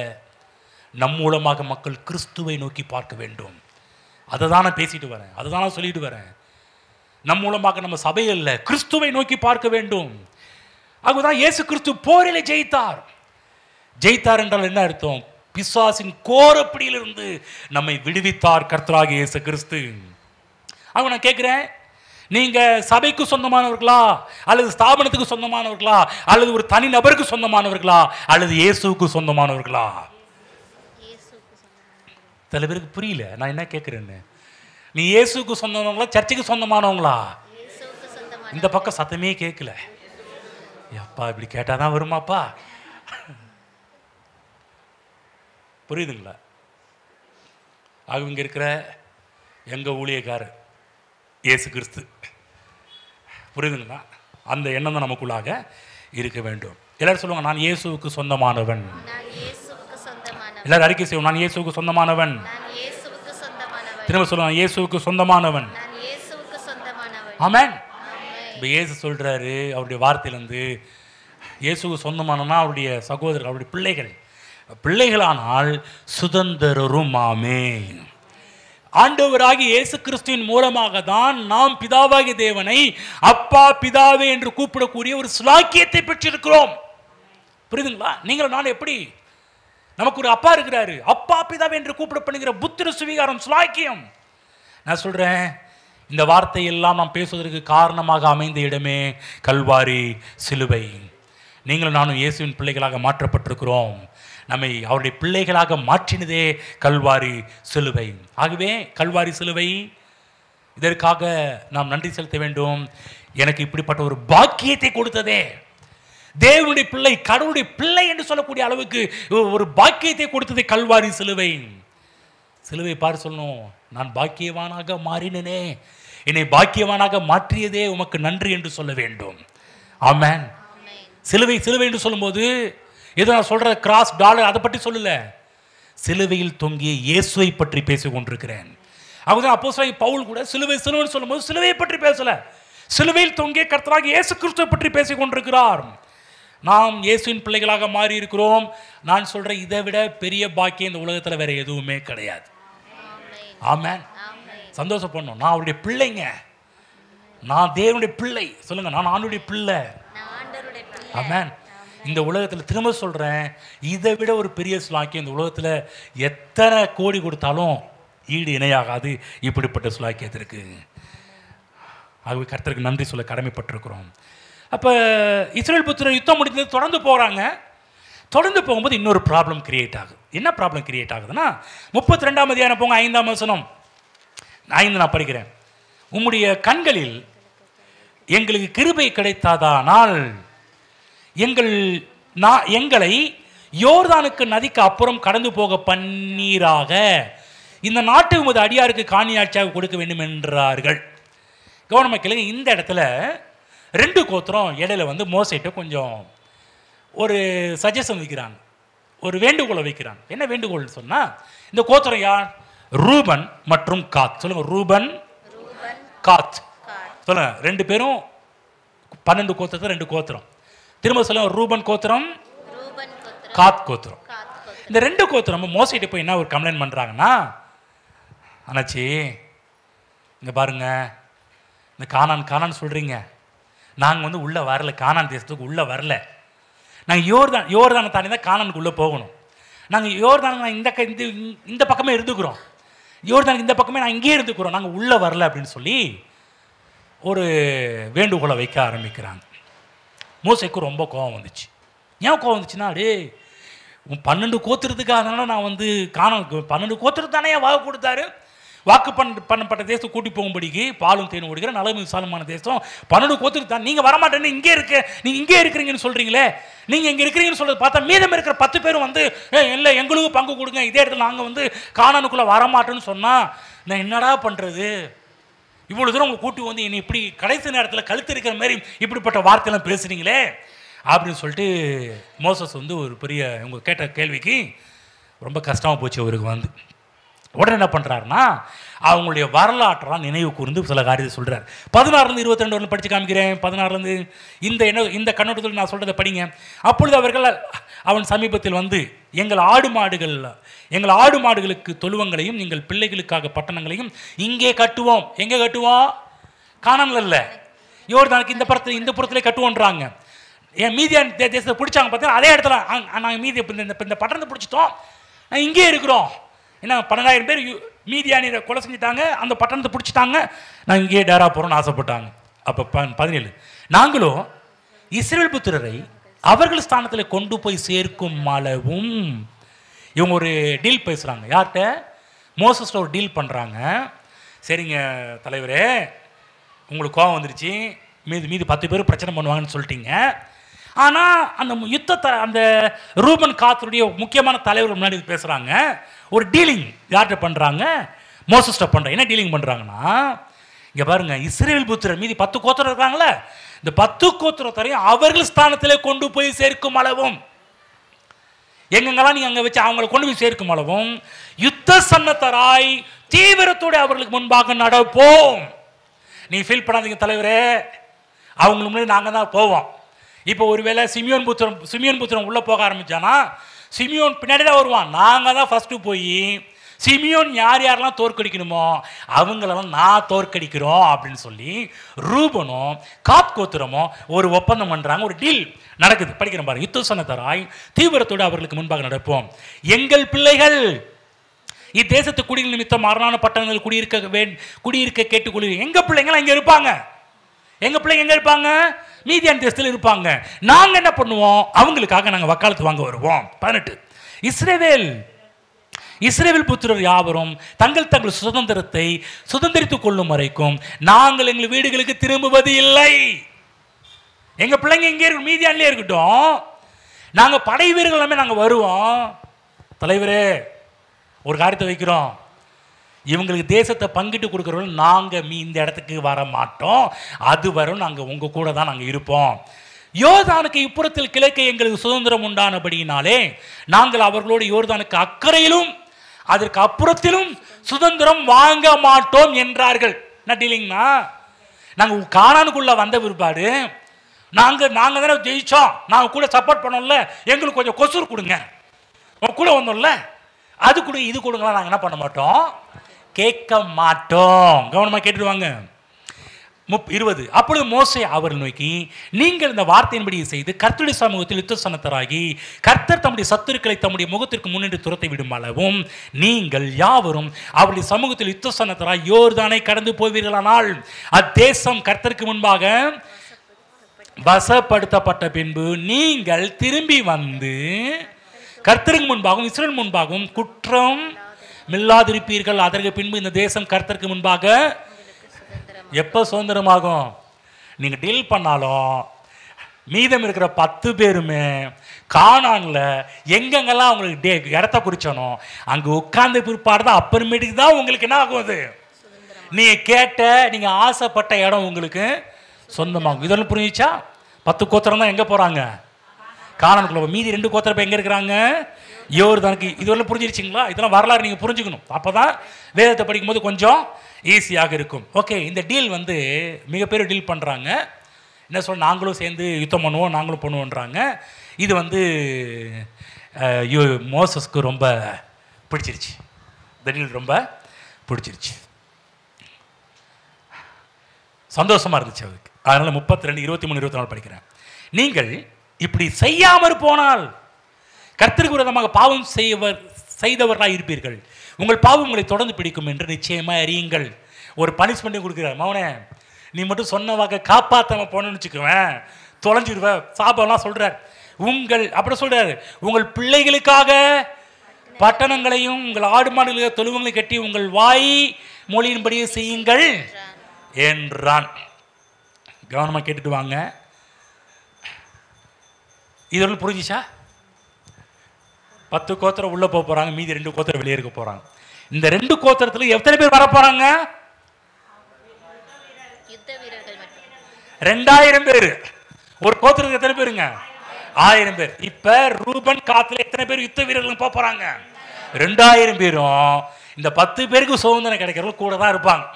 Speaker 1: நம் மூலமாக மக்கள் கிறிஸ்துவை நோக்கி பார்க்க வேண்டும். அதை தான் நான் பேசிட்டு வரேன், அதை தான் நான் சொல்லிட்டு வரேன். நம் மூலமாக நம்ம சபையில் கிறிஸ்துவை நோக்கி பார்க்க வேண்டும். அதுதான் இயேசு கிறிஸ்து போரிலே ஜெயித்தார் என்றால் என்ன அர்த்தம்? பிசாசின் கோரப்பிடியிலிருந்து நம்மை விடுவித்தார் கர்த்தராகிய இயேசு கிறிஸ்து. அவங்க நான் கேட்குறேன், நீங்கள் சபைக்கு சொந்தமானவர்களா, அல்லது ஸ்தாபனத்துக்கு சொந்தமானவர்களா, அல்லது ஒரு தனி நபருக்கு சொந்தமானவர்களா, அல்லது இயேசுவுக்கு சொந்தமானவர்களா? சில பேருக்கு புரியல நான் என்ன கேட்குறேன்னு. நீ இயேசுவுக்கு சொந்தமானவங்களா, சர்ச்சுக்கு சொந்தமானவங்களா? இந்த பக்கம் சத்தமே கேட்கல. அப்பா இப்படி கேட்டால் தான் வருமாப்பா. புரியுதுங்களா? ஆக இங்கே இருக்கிற எங்கள் ஊழியக்காரர் இயேசு கிறிஸ்து, புரியுதுங்களா? அந்த எண்ணம் தான் நமக்குள்ளாக இருக்க வேண்டும். எல்லாரும் சொல்லுவாங்க, நான் இயேசுவுக்கு சொந்தமானவன். எல்லாரும் அறிக்கை செய்வோம், நான் இயேசுவுக்கு சொந்தமானவன். திரும்ப சொல்லுவாங்க, இயேசுவுக்கு சொந்தமானவன். ஆமென். இப்போ இயேசு சொல்கிறாரு அவருடைய வார்த்தையிலேருந்து, இயேசுவுக்கு சொந்தமானனா அவருடைய சகோதரர், அவருடைய பிள்ளைகளானால் சுதந்திரரும் ஆமே. ஆண்டவராகிய இயேசு கிறிஸ்துவின் மூலமாக தான் நாம் பிதாவாகிய தேவனை அப்பா பிதாவே என்று கூப்பிடக்கூடிய ஒரு ஸ்லாக்கியத்தை பெற்றிருக்கிறோம். புரியுதுங்களா? நீங்கள் நான் எப்படி நமக்கு ஒரு அப்பா இருக்கிறாரு, அப்பா பிதாவே என்று கூப்பிடப்படுகிற புத்திர சுவீகாரம் ஸ்லாக்கியம். நான் சொல்றேன், இந்த வார்த்தையெல்லாம் நாம் பேசுவதற்கு காரணமாக அமைந்த இடமே கல்வாரி சிலுவை. நீங்களும் நானும் இயேசுவின் பிள்ளைகளாக மாற்றப்பட்டிருக்கிறோம். நம்மை அவருடைய பிள்ளைகளாக மாற்றினதே கல்வாரி சிலுவை. ஆகவே கல்வாரி சிலுவை, இதற்காக நாம் நன்றி செலுத்த வேண்டும். எனக்கு இப்படிப்பட்ட ஒரு பாக்கியத்தை கொடுத்ததே, தேவனுடைய பிள்ளை, கடவுளுடைய பிள்ளை என்று சொல்லக்கூடிய அளவுக்கு ஒரு பாக்கியத்தை கொடுத்ததே கல்வாரி சிலுவை. சிலுவை பாரு சொல்லணும், நான் பாக்கியவானாக மாறினேனே, என்னை பாக்கியவானாக மாற்றியதே உமக்கு நன்றி என்று சொல்ல வேண்டும். ஆமென். சிலுவை சிலுவை என்று சொல்லும்போது ஏதோ நான் சொல்ற கிராஸ் டாலர் அதை பற்றி சொல்லல, சிலுவையில் தொங்கிய இயேசுவை பற்றி பேசிக் கொண்டிருக்கிறேன். அப்போதான் அப்போஸ்தலன் பவுல் கூட சிலுவை சிலுவைன்னு சொல்லும்போது சிலுவையை பற்றி பேசல, சிலுவையில் தொங்கிய கர்த்தராகிய இயேசு கிறிஸ்துவை பற்றி பேசிக் கொண்டிருக்கிறார். நாம் இயேசுவின் பிள்ளைகளாக மாறி இருக்கிறோம். நான் சொல்றேன், இதை விட பெரிய பாக்கியம் இந்த உலகத்தில் வேற எதுவுமே கிடையாது. ஆமென். சந்தோஷப்படணும், நான் அவருடைய பிள்ளைங்க, நான் தேவனுடைய பிள்ளை. சொல்லுங்க, நான் ஆண்டவருடைய பிள்ளை. ஆமென். இந்த உலகத்தில் திரும்ப சொல்றேன், இதை விட ஒரு பெரிய சுலாக்கியம் இந்த உலகத்தில் எத்தனை கோடி கொடுத்தாலும் ஈடு இணையாகாது இப்படிப்பட்ட சுலாக்கியத்திற்கு. ஆகவே கர்த்தருக்கு நன்றி சொல்ல கடமைப்பட்டிருக்கிறோம். அப்போ இஸ்ரேல் புத்திரர் யுத்தம் முடிந்தது தொடர்ந்து போகிறாங்க. தொடர்ந்து போகும்போது இன்னொரு ப்ராப்ளம் கிரியேட் ஆகுது. என்ன ப்ராப்ளம் கிரியேட் ஆகுதுன்னா, 32ஆம் அதிகாரம் போங்க, 5ஆம் வசனம். 5 நான் படிக்கிறேன். உம்முடைய கண்களில் எங்களுக்கு கிருபை கிடைத்தாதானால் எங்களை யோர்தானுக்கு நதிக்கு அப்புறம் கடந்து போக பன்னீராக இந்த நாட்டு உமது அடியாருக்கு காணியாட்சியாக கொடுக்க வேண்டும் என்றார்கள். கவனமாக கேளுங்க, இந்த இடத்துல 2 கோத்திரம் இடையில வந்து மோசேட்ட கொஞ்சம் ஒரு சஜஷன் வைக்கிறாங்க, ஒரு வேண்டுகோளை வைக்கிறாங்க. என்ன வேண்டுகோள்னு சொன்னால், இந்த கோத்திரம் யார்? ரூபன் மற்றும் காத். சொல்லுங்க, ரூபன் காத். சொல்லுங்க, 2 பேரும் 12 கோத்திரத்தில் 2 கோத்திரம். திரும்ப சொல்லுங்க, ரூபன் கோத்திரம், காத் கோத்திரம். இந்த 2 கோத்திரம் மோசேட்ட போய் என்ன ஒரு கம்ப்ளைண்ட் பண்ணுறாங்கன்னா, அண்ணாச்சி இங்கே பாருங்க, இந்த கானான் சொல்கிறீங்க, நாங்கள் வந்து உள்ளே வரல, கானான் தேசத்துக்கு உள்ளே வரல, நாங்கள் யோர்தானை தாண்டி தான் கானானுக்கு உள்ளே போகணும். நாங்கள் யோர்தானை இந்த பக்கமே இருந்துக்கிறோம், யோர்தானுக்கு இந்த பக்கமே நான் இங்கேயே இருந்துக்கிறோம், நாங்கள் உள்ளே வரல அப்படின்னு சொல்லி ஒரு வேண்டுகோளை வைக்க ஆரம்பிக்கிறாங்க. மோசேக்கு ரொம்ப கோபம் வந்துச்சு. ஏன் கோபம் வந்துச்சுன்னா, அடே 12 கோத்திரத்துக்கு, அதனால் நான் வந்து கானானுக்கு 12 கோத்திரத்து தானே வாக்கு கொடுத்தாரு, வாக்கு பண்ணப்பட்ட தேசத்தை கூட்டி போகும்படிக்கு பாலும் தேனும் ஓடுகிற நலமும் விசாலமான தேசம் 12 கோத்திரத்து தான். நீங்கள் வரமாட்டேன்னு நீங்கள் இங்கே இருக்கிறீங்கன்னு சொல்கிறீங்களே, நீங்கள் இங்கே இருக்கிறீங்கன்னு சொல்கிறது பார்த்தா மீதம் இருக்கிற 10 பேரும் வந்து இல்லை எங்களுக்கும் பங்கு கொடுங்க, இதே இடத்துல நாங்கள் வந்து கானானுக்குள்ளே வரமாட்டோன்னு சொன்னால் நான் என்னடா பண்ணுறது? இவ்வளோ தூரம் உங்கள் கூட்டி வந்து என்னை இப்படி கடைசி நேரத்தில் கழுத்து இருக்கிற மாதிரி இப்படிப்பட்ட வார்த்தையெல்லாம் பேசுகிறீங்களே அப்படின்னு சொல்லிட்டு மோசஸ் வந்து ஒரு பெரிய இவங்க கேட்ட கேள்விக்கு ரொம்ப கஷ்டமாக போச்சு அவருக்கு. வந்து உடனே என்ன பண்ணுறாருன்னா, அவங்களுடைய வரலாற்றெல்லாம் நினைவு கூர்ந்து சில காரியத்தை சொல்கிறார். 16லேருந்து 22 வரலும் படித்து காமிக்கிறேன். 16லேருந்து இந்த கண்ணோட்டத்தில் நான் சொல்கிறத படிங்க. அப்பொழுது அவர்கள் அவன் சமீபத்தில் வந்து எங்கள் ஆடு மாடுகளுக்கு தொழுவங்களையும் எங்கள் பிள்ளைகளுக்காக பட்டணங்களையும் இங்கே கட்டுவோம். எங்கே கட்டுவோம்? கானான்ல இல்லை, யோர்தானுக்கு இந்த புறத்திலே கட்டுவோன்றாங்க. என் மீதியான் தேசத்தை பிடிச்சாங்க பார்த்தீங்கன்னா, அதே இடத்துல நாங்கள் மீதி இந்த பட்டணத்தை பிடிச்சிட்டோம், நாங்கள் இங்கே இருக்கிறோம். ஏன்னா 12,000 பேர் மீதியானியரை கொலை செஞ்சுட்டாங்க, அந்த பட்டணத்தை பிடிச்சிட்டாங்க, நாங்கள் இங்கே டேரா போகிறோம்னு ஆசைப்பட்டாங்க. அப்போ 17 நாங்களும் இஸ்ரேல் புத்திரரை அவர்கள் ஸ்தானத்தில் கொண்டு போய் சேர்க்கும் அளவும் இவங்க ஒரு டீல் பேசுகிறாங்க. யார்கிட்ட? மோசஸில் ஒரு டீல் பண்ணுறாங்க. சரிங்க தலைவரே, உங்களுக்கு கோபம் வந்துருச்சு, மீதி 10 பேர் பிரச்சனை பண்ணுவாங்கன்னு சொல்லிட்டீங்க, ஆனால் அந்த யுத்தத்தை அந்த ரூபன் காத்துடைய முக்கியமான தலைவர் முன்னாடி பேசுகிறாங்க. ஒரு டீலிங் யார்கிட்ட பண்ணுறாங்க? மோசஸ்ட பண்ணுறாங்க. என்ன டீலிங் பண்ணுறாங்கன்னா, இங்கே பாருங்க, இஸ்ரேல் புத்திரர் மீதி 10 கோத்திரம் இருக்காங்களே, இந்த 10 கோத்திரத்தையும் அவர்கள் ஸ்தானத்திலே கொண்டு போய் சேர்க்கும் அளவும், எங்கெங்கெல்லாம் நீங்கள் அங்கே வச்சு அவங்களை கொண்டு போய் சேர்க்கும் அளவும் யுத்த சன்னத்தராய் தீவிரத்தோடு அவர்களுக்கு முன்பாக நடப்போம். நீ ஃபீல் பண்ணாதீங்க தலைவரே, அவங்களுக்கு முன்னாடி நாங்கள் தான் போவோம். இப்போ ஒருவேளை சிமியோன் புத்திரன் உள்ளே போக ஆரம்பித்தானா, சிமியோன் பின்னாடி தான் வருவான். நாங்கள் தான் ஃபஸ்ட்டு போய் சிமியோன் யாரெல்லாம் தோற்கடிக்கணுமோ அவங்களெல்லாம் நான் தோற்கடிக்கிறோம் அப்படின்னு சொல்லி ரூபனும் காத் கோத்திரமும் ஒரு ஒப்பந்தம் பண்ணுறாங்க. ஒரு டீல் நடக்குது. படிக்கிறேன் பாருங்க. யுத்த சன்னத்தராய் தீவிரத்தோடு அவர்களுக்கு முன்பாக நடப்போம். எங்கள் பிள்ளைகள் இத்தேசத்து குடிகள் நிமித்தம் மரணான பட்டணங்கள் குடியிருக்க கேட்டுக்கொள்ள எங்கள் பிள்ளைங்களாம் இங்கே இருப்பாங்க. எங்கள் பிள்ளைங்க எங்கே இருப்பாங்க? மீதியான் தேசத்தில் இருப்பாங்க. நாங்கள் என்ன பண்ணுவோம்? அவங்களுக்காக நாங்கள் வக்காலத்து வாங்க வருவோம். 18 இஸ்ரவேல் புத்திரர் யாவரும் தங்கள் சுதந்திரத்தை சுதந்திரித்துக் கொள்ளும் வரைக்கும் நாங்கள் எங்கள் வீடுகளுக்கு திரும்புவது இல்லை. எங்கள் பிள்ளைங்க இங்கே இருக்கும், மீதியான்லேயே இருக்கட்டும். நாங்கள் படை வீரர்கள் எல்லாமே நாங்கள் வருவோம். தலைவரே, ஒரு காரியத்தை வைக்கிறோம், இவங்களுக்கு தேசத்தை பங்கிட்டு கொடுக்குறவங்க நாங்கள் இந்த இடத்துக்கு வர மாட்டோம். அது வரும் நாங்கள் உங்கள் கூட தான் நாங்கள் இருப்போம். யோர்தானுக்கு இப்புறத்தில் கிழக்கே எங்களுக்கு சுதந்திரம் உண்டானபடியினாலே நாங்கள் அவர்களோடு யோர்தானுக்கு அக்கறையிலும் அதற்கு அப்புறத்திலும் சுதந்திரம் வாங்க மாட்டோம் என்றார்கள். என்ன டீலிங்னா, நாங்கள் கானானுக்குள்ளே வந்த பிற்பாடு நாங்கள் தானே ஜெயிச்சோம், நாங்கள் கூட சப்போர்ட் பண்ணோம்ல, எங்களுக்கு கொஞ்சம் கொசூர் கொடுங்க, கூட வந்தோம்ல, அது கூட இது கொடுங்களா, நாங்கள் என்ன பண்ண மாட்டோம், கேட்க மாட்டோம். கவனமாக கேட்டுடுவாங்க. 20 அப்பொழுது மோசே அவர்கள் நோக்கி, நீங்கள் இந்த வார்த்தையின்படி செய்து கர்த்தருடைய சமூகத்தில் யுத்த சன்னத்தராகி கர்த்தர் தம்முடைய சத்துருக்களை தம்முடைய முகத்திற்கு முன்னின்று துரத்தை விடும் அளவும் நீங்கள் யாவரும் அவருடைய சமூகத்தில் யுத்த சன்னத்தராய் யோர்தானை கடந்து போவீர்களானால் அத்தேசம் கர்த்தருக்கு முன்பாக வசப்படுத்தப்பட்ட பின்பு நீங்கள் திரும்பி வந்து கர்த்தருக்கு முன்பாகவும் இஸ்ரவேல் முன்பாகவும் குற்றம் மில்லாதிருப்பீர்கள். அதற்கு பின்பு இந்த தேசம் கர்த்தருக்கு முன்பாக எப்போ சுதந்திரமாகும்? நீங்கள் டீல் பண்ணாலும் மீதம் இருக்கிற 10 பேருமே கானான்ல எங்கெங்கெல்லாம் அவங்களுக்கு இடத்த குறிச்சனோ அங்கே உட்கார்ந்து பிற்பாடு தான் அப்புறமேட்டுக்கு தான் உங்களுக்கு என்ன ஆகும்? அது நீங்கள் கேட்ட நீங்கள் ஆசைப்பட்ட இடம் உங்களுக்கு சொந்தமாகும். இதெல்லாம் புரிஞ்சிச்சா? 10 கோத்திரம் தான் எங்கே போகிறாங்க? கானானுக்குள்ள. மீதி 2 கோத்திரம் எங்கே இருக்கிறாங்க? யோர்தானுக்கு. இதெல்லாம் புரிஞ்சிருச்சிங்களா? இதெல்லாம் வரலாறு நீங்கள் புரிஞ்சுக்கணும். அப்போ தான் வேதத்தை படிக்கும்போது கொஞ்சம் ஈஸியாக இருக்கும். ஓகே, இந்த டீல் மிகப்பெரிய டீல் பண்ணுறாங்க. என்ன சொல்ல, நாங்களும் சேர்ந்து யுத்தம் பண்ணுவோம், நாங்களும் பண்ணுவோன்றாங்க. இது மோசஸ்க்கு ரொம்ப பிடிச்சிருச்சு. இந்த டீல் ரொம்ப பிடிச்சிருச்சு, சந்தோஷமாக இருந்துச்சு அவருக்கு. அதனால் 32, 23, 24 படிக்கிறேன். நீங்கள் இப்படி செய்யாமற் போனால் கர்த்தருக்கு விரோதமாக பாவம் செய்தவர்களாக இருப்பீர்கள். உங்கள் பாவம் உங்களை தொடர்ந்து பிடிக்கும் என்று நிச்சயமாக அறியுங்கள். ஒரு பனிஷ்மெண்ட்டை கொடுக்குறார். மவனே, நீ மட்டும் சொன்ன வாக்க காப்பாற்றாம போனேன்னு வச்சுக்குவேன், தொலைஞ்சிடுவேன், சாபம்லாம் சொல்கிறார். அப்படி சொல்கிறார், உங்கள் பிள்ளைகளுக்காக பட்டணங்களையும் உங்கள் ஆடு மாடுகளை தொழுவங்களை கட்டி உங்கள் வாய் மொழியின்படியே செய்யுங்கள் என்றான். கவனமாக கேட்டுட்டு வாங்க. இதெல்லாம் புரிஞ்சிச்சா? 10 கோத்திரம் உள்ளே போக போகிறாங்க, மீதி 2 கோத்திரம் வெளியே இருக்க போகிறாங்க. இந்த 2 கோத்திரத்தில் எத்தனை பேர் வர போகிறாங்க? 2000 பேர். ஒரு கோத்திரத்துக்கு எத்தனை பேருங்க? 1000 பேர். இப்போ ரூபன் காத்துல எத்தனை பேர் யுத்த வீரர்கள் போக போகிறாங்க? 2000 பேரும். இந்த 10 பேருக்கு சுதந்திரம் கிடைக்கிறவங்க கூட தான் இருப்பாங்க.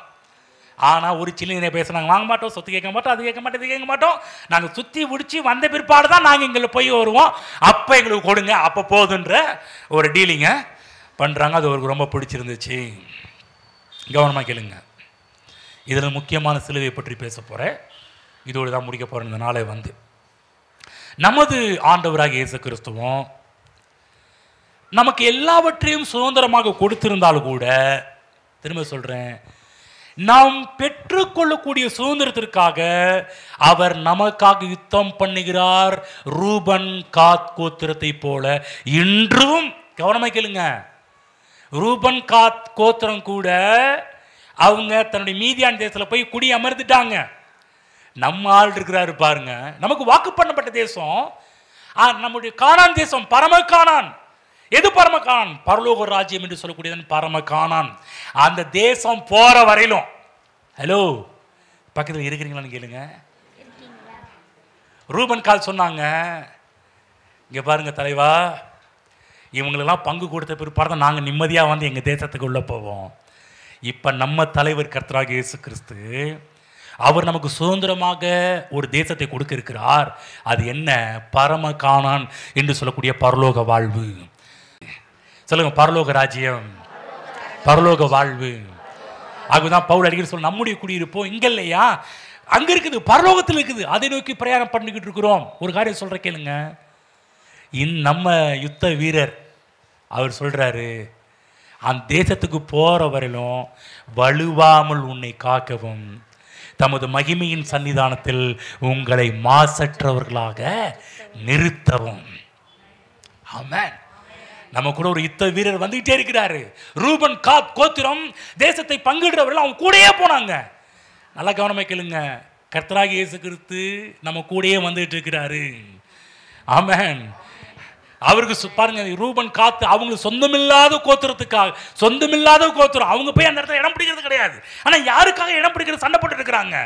Speaker 1: ஆனால் ஒரு சின்ன பேசுனாங்க, வாங்க மாட்டோம், சொத்து கேட்க மாட்டோம், அது கேட்க மாட்டோம், இது கேட்க மாட்டோம், நாங்கள் சுற்றி முடிச்சு வந்த பிற்பாடு தான் நாங்கள் எங்களை போய் வருவோம், அப்போ எங்களுக்கு கொடுங்க, அப்போ போதுன்ற ஒரு டீலிங்கை பண்ணுறாங்க. அது அவருக்கு ரொம்ப பிடிச்சிருந்துச்சு. கவனமாக கேளுங்க. இதில் முக்கியமான சிலுவையை பற்றி பேச போகிறேன். இதோடு தான் முடிக்க போகிறேன். இந்த நாளை நமது ஆண்டவராக இயேசு கிறிஸ்துவும் நமக்கு எல்லாவற்றையும் சுதந்திரமாக கொடுத்திருந்தாலும் கூட, திரும்ப சொல்கிறேன், நாம் பெற்றுக்கொள்ளக்கூடிய சுதந்திரத்திற்காக அவர் நமக்காக யுத்தம் பண்ணுகிறார். ரூபன் காத் கோத்திரத்தை போல இன்றும். கவனமாக கேளுங்க. ரூபன் காத் கோத்திரம் கூட அவங்க தன்னுடைய மீதியான் தேசத்தில் போய் குடி அமர்ந்துட்டாங்க. நம்ம ஆள் இருக்கிறாரு பாருங்க. நமக்கு வாக்கு பண்ணப்பட்ட தேசம் நம்முடைய கானான் தேசம், பரம கானான். எது பரம கானான்? பரலோக ராஜ்யம் என்று சொல்லக்கூடியது பரம கானான். அந்த தேசம் போற வரையிலும், ஹலோ பக்கத்தில் இருக்கிறீங்களான்னு கேளுங்க. ரூபன் கால் சொன்னாங்க, இங்கே பாருங்க தலைவா, இவங்களெல்லாம் பங்கு கொடுத்த பிற்பாடு தான் நாங்கள் நிம்மதியாக வந்து எங்கள் தேசத்துக்கு உள்ளே போவோம். இப்போ நம்ம தலைவர் கர்த்தராகிய இயேசு கிறிஸ்து அவர் நமக்கு சுதந்திரமாக ஒரு தேசத்தை கொடுக்க இருக்கிறார். அது என்ன? பரம கானான் என்று சொல்லக்கூடிய பரலோக வாழ்வு. சொல்லுங்க, பரலோக ராஜ்யம், பரலோக வாழ்வு. அதுதான் பவுல் அடிக்கடி சொல்ல, நம்முடைய குடியிருப்போ இங்க இல்லையா, அங்க இருக்குது, பரலோகத்தில் இருக்குது. அதை நோக்கி பிரயாணம் பண்ணிக்கிட்டு இருக்கிறோம். ஒரு காரியம் சொல்ற கேளுங்க, நம்ம யுத்த வீரர் அவர் சொல்றாரு, அந்த தேசத்துக்கு போற வரையிலும் வலுவாமல் உன்னை காக்கவும் தமது மகிமையின் சன்னிதானத்தில் உங்களை மாசற்றவர்களாக நிறுத்தவும். ஆமென். நம்ம கூட ஒரு யுத்த வீரர் வந்துகிட்டே இருக்கிறாரு. ரூபன் காத் கோத்திரம் தேசத்தை பங்கிடுறவர்கள் அவங்க கூடயே போனாங்க. நல்லா கவனமா கேளுங்க, கர்த்தராகிய இயேசு கிறிஸ்து நம்ம கூடயே வந்துட்டு இருக்கிறாரு. ஆமென். அவருக்கு பாருங்க, ரூபன் காத்து அவங்களுக்கு சொந்தமில்லாத கோத்திரத்துக்காக, சொந்தமில்லாத கோத்திரம், அவங்க போய் அந்த இடத்துல இடம் பிடிக்கிறது கிடையாது. ஆனால் யாருக்காக இடம் பிடிக்கிறது? சண்டை போட்டு இருக்கிறாங்க,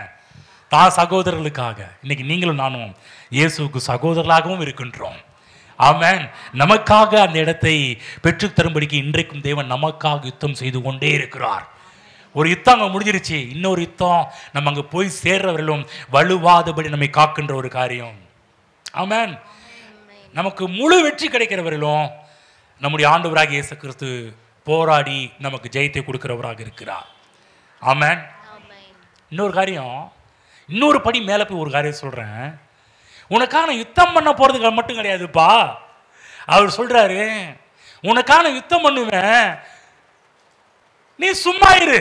Speaker 1: தான் சகோதரர்களுக்காக. இன்னைக்கு நீங்களும் நானும் இயேசுவுக்கு சகோதரர்களாகவும் இருக்கின்றோம். ஆமென். நமக்காக அந்த இடத்தை பெற்று தரும்படிக்கு இன்றைக்கும் தேவன் நமக்காக யுத்தம் செய்து கொண்டே இருக்கிறார். ஒரு யுத்தம் அங்கே முடிஞ்சிருச்சு, இன்னொரு யுத்தம் நம்ம அங்கே போய் சேர்றவர்களும் வலுவாதபடி நம்மை காக்கின்ற ஒரு காரியம். ஆமென். நமக்கு முழு வெற்றி கிடைக்கிறவர்களும் நம்முடைய ஆண்டவராகிய இயேசு கிறிஸ்து போராடி நமக்கு ஜெயத்தை கொடுக்கிறவராக இருக்கிறார். ஆமென். இன்னொரு காரியம், இன்னொரு படி மேலே போய் ஒரு காரியம் சொல்கிறேன். உனக்கான யுத்தம் பண்ண போகிறதுக்கு மட்டும் கிடையாதுப்பா. அவர் சொல்கிறாரு, உனக்கான யுத்தம் பண்ணுவேன், நீ சும்மா இரு.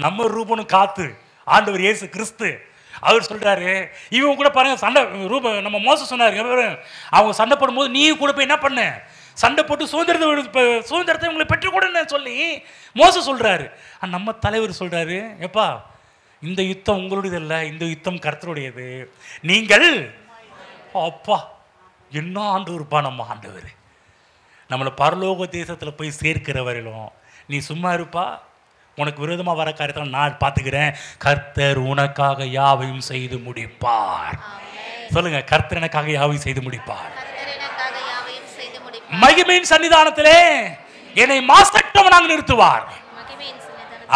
Speaker 1: நம்ம ரூபனும் காத்து ஆண்டவர் இயேசு கிறிஸ்து அவர் சொல்றாரு, இவங்க கூட பாருங்க சண்டை. நம்ம மோச சொன்னாரு, அவங்க சண்டை போடும்போது நீ கூட போய் என்ன பண்ண, சண்டை போட்டு சுதந்திரத்தை உங்களை பெற்றுக்கூடன்னு சொல்லி மோச சொல்றாரு. நம்ம தலைவர் சொல்றாரு, எப்பா இந்த யுத்தம் உங்களுடையது இல்லை, இந்த யுத்தம் கர்த்தருடையது. நீங்கள் அப்பா என்ன ஆண்டவர்ப்பா, நம்ம ஆண்டவர் நம்மளை பரலோக தேசத்தில் போய் சேர்க்கிற வரையிலும் நீ சும்மா இருப்பா, உனக்கு விரோதமாக வர காரியத்தில் நான் பார்த்துக்கிறேன். கர்த்தர் உனக்காக யாவையும் செய்து முடிப்பார். சொல்லுங்க, கர்த்தர் எனக்காக யாவையும் செய்து முடிப்பார். மகிமையின் சன்னிதானத்திலே என்னை மாசற்றவனாக நிறுத்துவார்.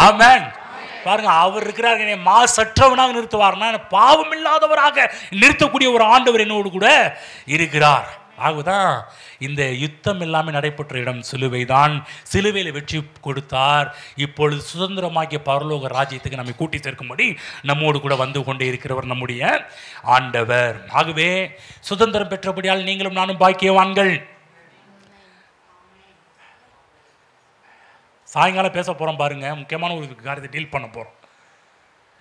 Speaker 1: ஆமென். பாருங்க, அவர் இருக்கிறார், என்னை மாசற்றவனாக நிறுத்துவார்னா பாவம் இல்லாதவராக நிறுத்தக்கூடிய ஒரு ஆண்டவர் என்னோடு கூட இருக்கிறார். ஆகுதான் இந்த யுத்தம் எல்லாமே நடைபெற்ற இடம் சிலுவை தான். சிலுவையில் வெற்றி கொடுத்தார். இப்பொழுது சுதந்திரமாகிய பரலோக ராஜ்யத்துக்கு நம்மை கூட்டி சேர்க்கும்படி நம்மோடு கூட வந்து கொண்டே இருக்கிறவர் நம்முடைய ஆண்டவர். ஆகவே சுதந்திரம் பெற்றபடியால் நீங்களும் நானும் பாக்கியவான்கள். சாயங்காலம் பேச போகிறோம் பாருங்க, முக்கியமான ஒரு காரியத்தை டீல் பண்ண போகிறோம்.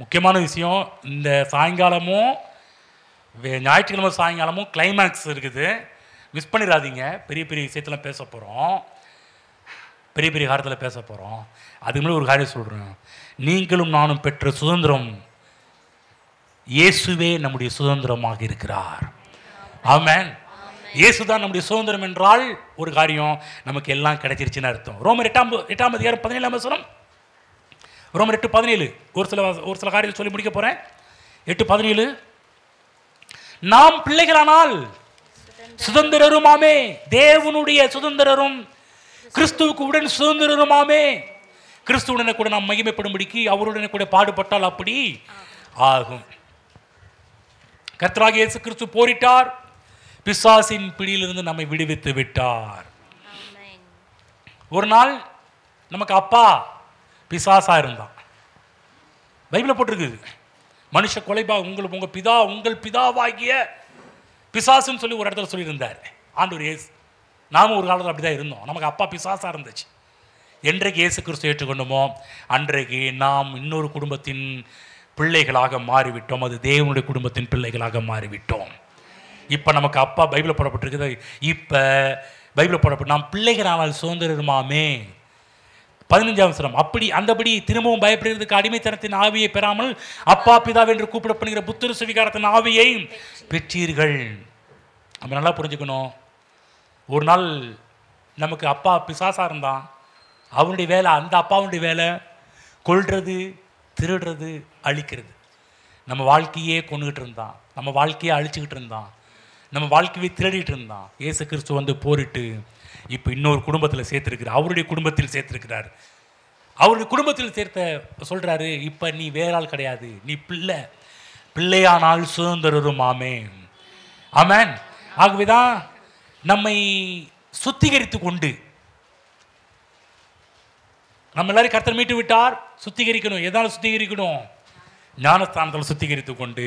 Speaker 1: முக்கியமான விஷயம், இந்த சாயங்காலமும் ஞாயிற்றுக்கிழமை சாயங்காலமும் கிளைமேக்ஸ் இருக்குது, மிஸ் பண்ணிடாதீங்க. பெரிய பெரிய விஷயத்தெல்லாம் பேச போகிறோம், பெரிய பெரிய காரியத்தில் பேச போகிறோம். அதுக்கு முன்னாடி ஒரு காரியம் சொல்கிறேன், நீங்களும் நானும் பெற்ற சுதந்திரம், இயேசுவே நம்முடைய சுதந்திரமாக இருக்கிறார். ஆமென். இயேசுதான் நம்முடைய சுதந்திரம் என்றால் ஒரு காரியம் நமக்கு எல்லாம் கிடைச்சிருச்சுன்னு அர்த்தம். ரோமர் 8ஆம் அதிகாரம் 17ஆம் வசனம், ரோமர் 8:17 ஒரு சில காரியத்தை சொல்லி முடிக்க போகிறேன். 8:17, நாம் பிள்ளைகளானால் சுதந்திரருமாமே, தேவனுடைய சுதந்திரரும் கிறிஸ்துவுக்கு உடன் சுதந்திரருமாமே. கிறிஸ்துவுடனே கூட நாம் மகிமைப்படும்படிக்கு அவருடனே கூட பாடுபட்டால் அப்படி ஆகும். கர்த்தராகிய இயேசு கிறிஸ்து போரிட்டார், பிசாசின் பிடியிலிருந்து நம்மை விடுவித்து விட்டார். ஒரு நாள் நமக்கு அப்பா பிசாசா இருந்தான். பைபிள்ல போட்டிருக்குது, மனுஷ உங்கள் பிதாவாகிய பிசாசுன்னு சொல்லி ஒரு இடத்துல சொல்லியிருந்தார் ஆண்டவர் இயேசு. நாமும் ஒரு காலத்தில் அப்படி தான் இருந்தோம், நமக்கு அப்பா பிசாசா இருந்துச்சு. என்றைக்கு இயேசு கிறிஸ்து ஏற்றுக்கொண்டோமோ அன்றைக்கு நாம் இன்னொரு குடும்பத்தின் பிள்ளைகளாக மாறிவிட்டோம். அது தேவனுடைய குடும்பத்தின் பிள்ளைகளாக மாறிவிட்டோம். இப்போ நமக்கு அப்பா பைபிளில் போடப்பட்டிருக்குது. இப்போ பைபிளில் போடப்பட்டு நாம் பிள்ளைகளானால் சுதந்திரமாமே. 15ஆம் வசனம், அப்படி அந்தபடி திரும்பவும் பயப்படுகிறதுக்கு அடிமைத்தனத்தின் ஆவியை பெறாமல் அப்பா பிதாவென்று கூப்பிடப்படுகிற புத்திர சுவிகாரத்தின் ஆவியை பெற்றீர்கள். நம்ம நல்லா புரிஞ்சுக்கணும். ஒரு நாள் நமக்கு அப்பா பிசாசா இருந்தான். அவனுடைய வேலை, அந்த அப்பாவுடைய வேலை கொல்றது, திருடுறது, அழிக்கிறது. நம்ம வாழ்க்கையே கொண்டுகிட்டு இருந்தான், நம்ம வாழ்க்கையை அழிச்சுக்கிட்டு இருந்தான், நம்ம வாழ்க்கையை திருடிட்டு இருந்தான். இயேசு கிறிஸ்து வந்து போரிட்டு இப்போ இன்னொரு குடும்பத்தில் சேர்த்துருக்கிறார், அவருடைய குடும்பத்தில் சேர்த்துருக்கிறார். அவருடைய குடும்பத்தில் சேர்த்த சொல்கிறாரு, இப்போ நீ வேற ஆள் கிடையாது, நீ பிள்ளையானால் சுதந்திரரும். ஆமென், ஆமென். ஆகவேதான் நம்மை சுத்திகரித்து கொண்டு, நம்ம எல்லாரும் கர்த்தர் மீட்டு விட்டார், சுத்திகரிக்கணும். எதாலும் சுத்திகரிக்கணும், ஞானஸ்தானத்தில் சுத்திகரித்து கொண்டு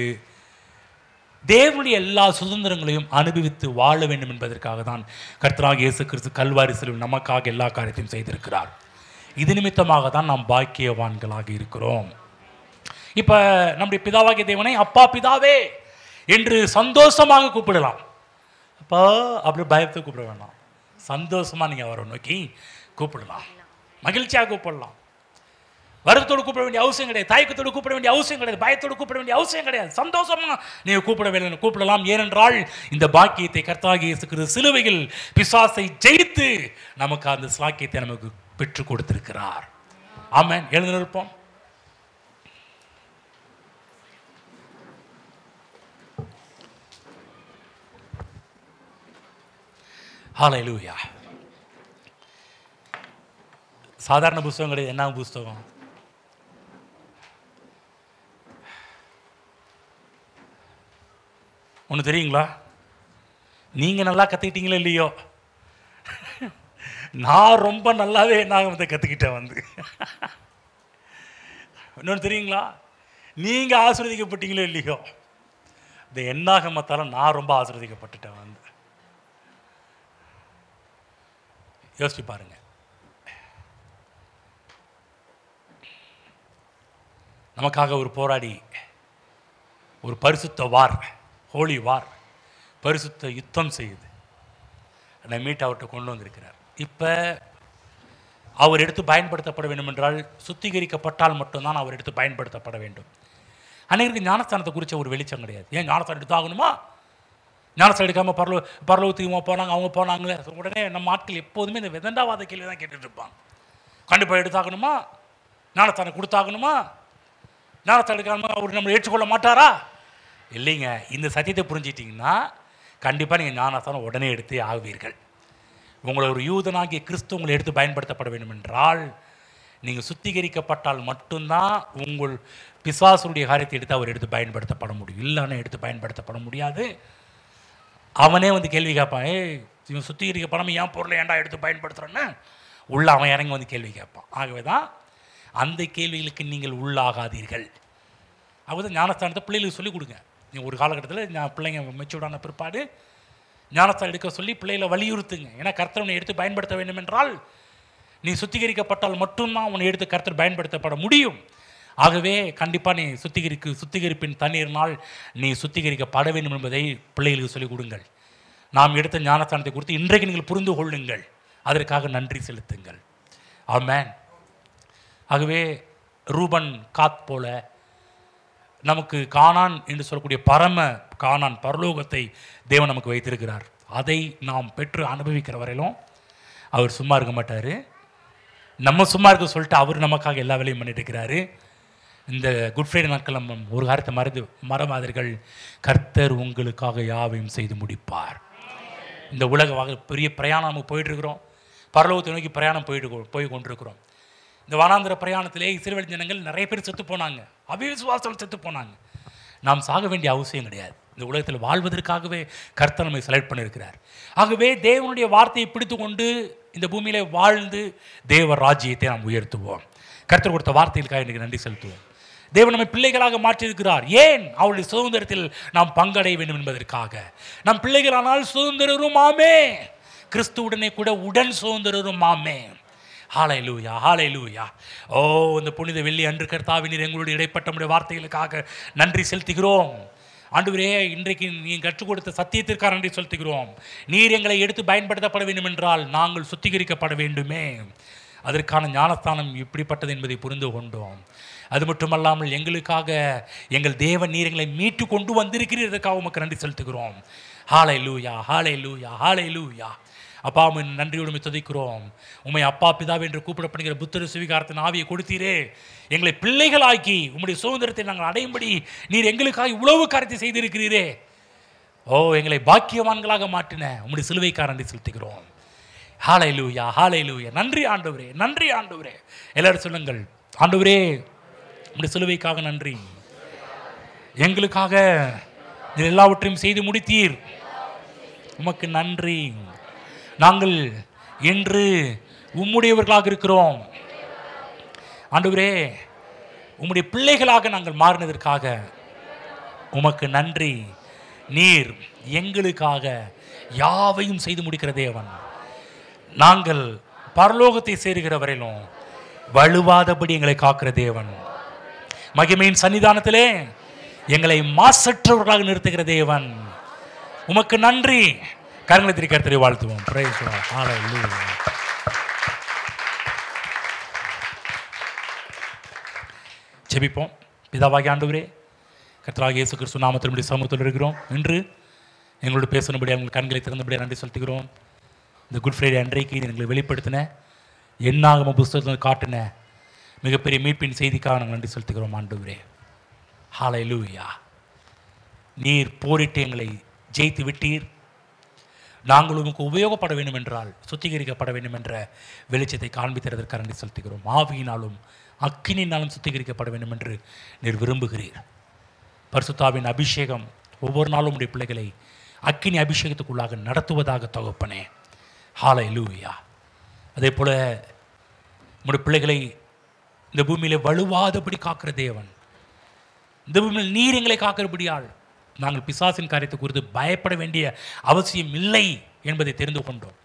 Speaker 1: தேவனுடைய எல்லா சுதந்திரங்களையும் அனுபவித்து வாழ வேண்டும் என்பதற்காக தான் கர்த்தராகிய இயேசு கிறிஸ்து கல்வாரி சிலுவையில் நமக்காக எல்லா காரியத்தையும் செய்திருக்கிறார். இது நிமித்தமாக தான் நாம் பாக்கியவான்களாக இருக்கிறோம். இப்போ நம்முடைய பிதாவாகிய தேவனை அப்பா பிதாவே என்று சந்தோஷமாக கூப்பிடலாம். அப்பா அப்படி பயத்தை கூப்பிட வேண்டாம், சந்தோஷமாக நீங்கள் அவரை நோக்கி கூப்பிடலாம், மகிழ்ச்சியாக கூப்பிடலாம். வருத்தத்தோடு கூப்பிட வேண்டிய அவசியம் கிடையாது, தயக்கத்தோடு கூப்பிட வேண்டிய அவசியம் கிடையாது, பயத்தோடு கூப்பிட வேண்டிய அவசியம் கிடையாது. சந்தோஷமாக நீங்கள் கூப்பிடலாம். ஏனென்றால் இந்த பாக்கியத்தை கர்த்தராகிய இயேசு கிறிஸ்து சிலுவையில் பிசாசை ஜெயித்து நமக்கு அந்த சாக்கியத்தை நமக்கு பெற்றுக் கொடுத்திருக்கிறார். ஆமென். எழுந்து நிற்போம். ஹல்லேலூயா. சாதாரண புஸ்தகம் கிடையாது. என்ன புஸ்தகம்? ஒன்று தெரியுங்களா? நீங்கள் நல்லா கற்றுக்கிட்டீங்களோ இல்லையோ, நான் ரொம்ப நல்லாவே நான் வந்து கற்றுக்கிட்டேன் வந்து. இன்னொன்று தெரியுங்களா? நீங்கள் ஆசீர்வதிக்கப்பட்டீங்களோ இல்லையோ, இந்த என்னாகமத்தால் நான் ரொம்ப ஆசீர்வதிக்கப்பட்டுட்டேன் வந்து. யோசிச்சு பாருங்க. நமக்காக ஒரு போராடி, ஒரு பரிசுத்த வார், ஹோலி வார், பரிசுத்த யுத்தம் செய்யுது, என்னை மீட்டு அவர்கிட்ட கொண்டு வந்திருக்கிறார். இப்போ அவர் எடுத்து பயன்படுத்தப்பட வேண்டும் என்றால் சுத்திகரிக்கப்பட்டால் மட்டும்தான் அவர் எடுத்து பயன்படுத்தப்பட வேண்டும். அன்னைக்கு ஞானஸ்தானத்தை குறித்த ஒரு வெளிச்சம் கிடையாது. ஏன் ஞானஸ்தானம் எடுத்தாகணுமா? ஞானஸ்தானம் எடுக்காமல் பரலோகத்துக்கு போனாங்க, அவங்க போனாங்களே. உடனே நம்ம ஆட்கள் எப்போதுமே இந்த விதண்டாவாத கேள்வி தான் கேட்டுட்டு இருப்பாங்க. கண்டிப்பாக எடுத்தாகணுமா? ஞானஸ்தானம் கொடுத்தாகணுமா? ஞானஸ்தானம் எடுக்காமல் அவர் நம்மளை ஏற்றுக்கொள்ள மாட்டாரா? இல்லைங்க. இந்த சத்தியத்தை புரிஞ்சிட்டிங்கன்னா கண்டிப்பாக நீங்கள் ஞானஸ்தானம் உடனே எடுத்தே ஆகுவீர்கள். உங்களை ஒரு யூதனாகிய கிறிஸ்து உங்களை எடுத்து பயன்படுத்தப்பட வேண்டும் என்றால் நீங்கள் சுத்திகரிக்கப்பட்டால் மட்டும்தான் உங்கள் பிசாசுடைய காரியத்தை எடுத்து அவர் எடுத்து பயன்படுத்தப்பட முடியும். இல்லைன்னா எடுத்து பயன்படுத்தப்பட முடியாது. அவனே வந்து கேள்வி கேட்பான், இவன் சுத்திகரிக்கப்படாமல் ஏன் பொருளை ஏன்டா எடுத்து பயன்படுத்துகிறேன்னு உள்ள அவன் இறங்கி வந்து கேள்வி கேட்பான். ஆகவே தான் அந்த கேள்விகளுக்கு நீங்கள் உள்ளாகாதீர்கள். அப்போதான் ஞானஸ்தானத்தை பிள்ளைகளுக்கு சொல்லிக் கொடுங்க. நீங்கள் ஒரு காலகட்டத்தில் பிள்ளைங்க மெச்சூர்டான பிற்பாடு ஞானஸ்தானம் எடுக்க சொல்லி பிள்ளைகளை வலியுறுத்துங்க. ஏன்னா கர்த்தர் உன்னை எடுத்து பயன்படுத்த வேண்டும் என்றால் நீ சுத்திகரிக்கப்பட்டால் மட்டும்தான் உன்னை எடுத்து கர்த்தர் பயன்படுத்தப்பட முடியும். ஆகவே கண்டிப்பாக நீ சுத்திகரிப்பின் தண்ணீரினால் நீ சுத்திகரிக்கப்பட வேண்டும் என்பதை பிள்ளைகளுக்கு சொல்லிக் கொடுங்கள். நாம் எடுத்த ஞானஸ்தானத்தை குறித்து இன்றைக்கு நீங்கள் புரிந்து கொள்ளுங்கள், அதற்காக நன்றி செலுத்துங்கள். ஆமென். ஆகவே ரூபன் காத் போல நமக்கு கானான் என்று சொல்லக்கூடிய பரம கானான் பரலோகத்தை தேவன் நமக்கு வைத்திருக்கிறார். அதை நாம் பெற்று அனுபவிக்கிற வரையிலும் அவர் சும்மா இருக்க மாட்டார். நம்ம சும்மா இருக்க சொல்லிட்டு அவர் நமக்காக எல்லா வேலையும் பண்ணிட்டு இருக்கிறாரு. இந்த குட் ஃப்ரைடே நாட்கள் நம்ம ஒரு காரியத்தை மறவாதீர்கள், கர்த்தர் உங்களுக்காக யாவையும் செய்து முடிப்பார். இந்த உலக பெரிய பிரயாணம் நம்ம போயிட்டுருக்கிறோம், பரலோகத்தை நோக்கி பிரயாணம் போய் கொண்டிருக்கிறோம். இந்த வனாந்திர பிரயாணத்திலே இஸ்ரவேல் ஜனங்கள் நிறைய பேர் செத்து போனாங்க, அவிசுவாசத்தில் செத்து போனாங்க. நாம் சாக வேண்டிய அவசியம் கிடையாது. இந்த உலகத்தில் வாழ்வதற்காகவே கர்த்தர் நம்மை செலக்ட் பண்ணியிருக்கிறார். ஆகவே தேவனுடைய வார்த்தையை பிடித்து கொண்டு இந்த பூமியிலே வாழ்ந்து தேவ ராஜ்யத்தை நாம் உயர்த்துவோம். கர்த்தர் கொடுத்த வார்த்தைகளுக்காக இன்றைக்கு நன்றி செலுத்துவோம். தேவன் நம்மை பிள்ளைகளாக மாற்றியிருக்கிறார். ஏன்? அவருடைய சுதந்திரத்தில் நாம் பங்கடைய வேண்டும் என்பதற்காக. நம் பிள்ளைகளானால் சுதந்திரரும் ஆமே, கிறிஸ்துவுடனே கூட உடன் சுதந்திரரும் ஆமே. ஹல்லேலூயா, ஹல்லேலூயா. ஓ, இந்த புனித வெள்ளி அன்று கர்த்தாவே நீர் எங்களுடைய இடைப்பட்ட நம்முடைய வார்த்தைகளுக்காக நன்றி செலுத்துகிறோம். ஆண்டவரே, இன்றைக்கு நீங்கள் கற்றுக் கொடுத்த சத்தியத்திற்காக நன்றி செலுத்துகிறோம். நீர் எங்களை எடுத்து பயன்படுத்தப்பட வேண்டும் என்றால் நாங்கள் சுத்திகரிக்கப்பட வேண்டுமே. அதற்கான ஞானஸ்தானம் இப்படிப்பட்டது என்பதை புரிந்து கொண்டோம். அது மட்டுமல்லாமல் எங்களுக்காக எங்கள் தேவன் நீர் எங்களை மீட்டு கொண்டு வந்திருக்கிறதற்காக உமக்கு நன்றி செலுத்துகிறோம். ஹல்லேலூயா, ஹல்லேலூயா, ஹல்லேலூயா. அப்பா உம்மை நன்றியோடு துதிக்கிறோம். உம்மை அப்பா பிதாவே என்று கூப்பிடப்படுகிற புத்திர சுவிகாரத்தின் ஆவியை கொடுத்தீரே, எங்களை பிள்ளைகளாக்கி உம்முடைய சுதந்திரத்தை நாங்கள் அடையும்படி நீர் எங்களுக்காக இவ்வளவு காரியத்தை செய்திருக்கிறீரே. ஓ, எங்களை பாக்கியவான்களாக மாற்றின உம்முடைய சிலுவைக்காக நன்றி செலுத்துகிறோம். ஹல்லேலூயா, ஹல்லேலூயா. நன்றி ஆண்டவரே, நன்றி ஆண்டவரே. எல்லாரும் சொல்லுங்கள், ஆண்டவரே உம்முடைய சிலுவைக்காக நன்றி. எங்களுக்காக நீர் எல்லாவற்றையும் செய்து முடித்தீர், உமக்கு நன்றி. நாங்கள் இன்று உம்முடையவர்களாக இருக்கிறோம் ஆண்டவரே. உம்முடைய பிள்ளைகளாக நாங்கள் மாறினதற்காக உமக்கு நன்றி. நீர் எங்களுக்காக யாவையும் செய்து முடிக்கிற தேவன். நாங்கள் பரலோகத்தை சேருகிற வரையிலும் வலுவாதபடி எங்களை காக்கிற தேவன். மகிமையின் சன்னிதானத்திலே எங்களை மாசற்றவர்களாக நிறுத்துகிற தேவன். உமக்கு நன்றி. கரங்களை திரி கர்த்தரை வாழ்த்துவோம். Praise the lord. ஹல்லேலூயா. ஜெபிப்போம். பிதாவாகிய ஆண்டவரே, கர்த்தராகிய இயேசு கிறிஸ்து நாமத்தில் நம்முடைய சமூகத்தில் இருக்கிறோம். இன்று எங்களோடு பேசினபடியாக உங்கள் கண்களை திறந்தபடியாக நன்றி செலுத்துகிறோம். இந்த குட் ஃப்ரைடே அன்றைக்கு எங்களை வெளிப்படுத்தின என்னாகம புஸ்தகத்தில் காட்டின மிகப்பெரிய மீட்பின் செய்திக்காக நாங்கள் நன்றி செலுத்துகிறோம் ஆண்டவரே. ஹல்லேலூயா. நீர் போரிட்டு எங்களை ஜெயித்து விட்டீர். நாங்கள் உமக்கு உபயோகப்பட வேண்டும் என்றால், சுத்திகரிக்கப்பட வேண்டும் என்ற வெளிச்சத்தை காண்பித்ததற்காக நன்றி செலுத்துகிறோம். ஆவியினாலும் அக்கினியினாலும் சுத்திகரிக்கப்பட வேண்டும் என்று நீர் விரும்புகிறீர். பரிசுத்தாவின் அபிஷேகம் ஒவ்வொரு நாளும் உடைய பிள்ளைகளை அக்கினி அபிஷேகத்துக்குள்ளாக நடத்துவதாக தகப்பனே. ஹல்லேலூயா. அதே போல உடைய பிள்ளைகளை இந்த பூமியிலே வலுவாதபடி காக்கிற தேவன். இந்த பூமியில் நீர் எங்களை காக்கிறபடியால் நாங்கள் பிசாசின் காரியத்தை குறித்து பயப்பட வேண்டிய அவசியம் இல்லை என்பதை தெரிந்து கொண்டோம்.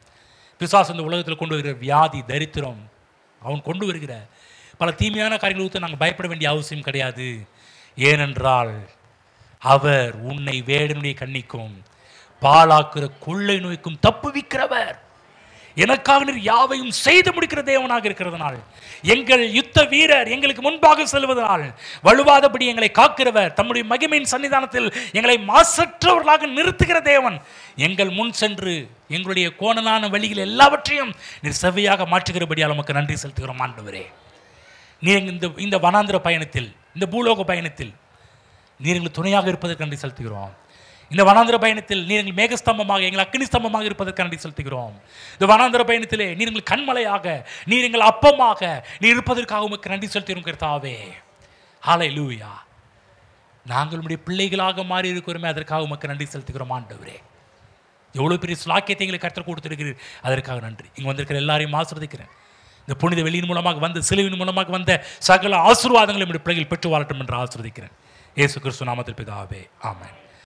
Speaker 1: பிசாசு இந்த உலகத்தில் கொண்டு வருகிற வியாதி, தரித்திரம், அவன் கொண்டு வருகிற பல தீமையான காரியங்களை குறித்து நாங்கள் பயப்பட வேண்டிய அவசியம் கிடையாது. ஏனென்றால் அவர் உன்னை வேடனுடைய கண்ணிக்கும் பாலாக்குற கொள்ளை நோய்க்கும் தப்புவிக்கிறவர். எனக்காக நீர் யாவையும் செய்து முடிக்கிற தேவனாக இருக்கிறதுனால், எங்கள் யுத்த வீரர் எங்களுக்கு முன்பாக செல்வதனால் வலுவாதபடி எங்களை காக்கிறவர், தம்முடைய மகிமையின் சன்னிதானத்தில் எங்களை மாசற்றவர்களாக நிறுத்துகிற தேவன் எங்கள் முன் சென்று எங்களுடைய கோணலான வழிகள் எல்லாவற்றையும் நீர் செவ்வையாக மாற்றுகிறபடியால் நமக்கு நன்றி செலுத்துகிறோம் ஆண்டவரே. நீர் இந்த வனாந்திர பயணத்தில், இந்த பூலோக பயணத்தில் நீர் எங்களுக்கு துணையாக இருப்பதற்கு நன்றி செலுத்துகிறோம். இந்த வனாந்திர பயணத்தில் நீர் எங்கள் மேகஸ்தம்பமாக, எங்கள் அக்னி ஸ்தம்பமாக இருப்பதற்கு நன்றி செலுத்துகிறோம். இந்த வனாந்திர பயணத்திலே நீர் எங்கள் கண்மலையாக, நீர் எங்கள் அப்பமாக நீர் இருப்பதற்காக உமக்கு நன்றி செலுத்துகிறோம் கர்த்தாவே. ஹல்லேலூயா. நாங்கள் உம்முடைய பிள்ளைகளாக மாறி இருக்கிறோமே, அதற்காக உமக்கு நன்றி செலுத்துகிறோம் ஆண்டவரே. எவ்வளோ பெரிய சுலாக்கியத்தை எங்களை கர்த்தர் கொடுத்திருக்கிறீர், அதற்காக நன்றி. இங்கே வந்திருக்கிற எல்லாரையும் ஆசீர்வதிக்கிறேன். இந்த புனித வெளியின் மூலமாக வந்த, சிலுவின் மூலமாக வந்த சகல ஆசீர்வாதங்களை நம்முடைய பிள்ளைகள் பெற்று வாழட்டும் என்று ஆசீர்வதிக்கிறேன். இயேசு கிறிஸ்து நாமத்தில் பிதாவே, ஆமென்.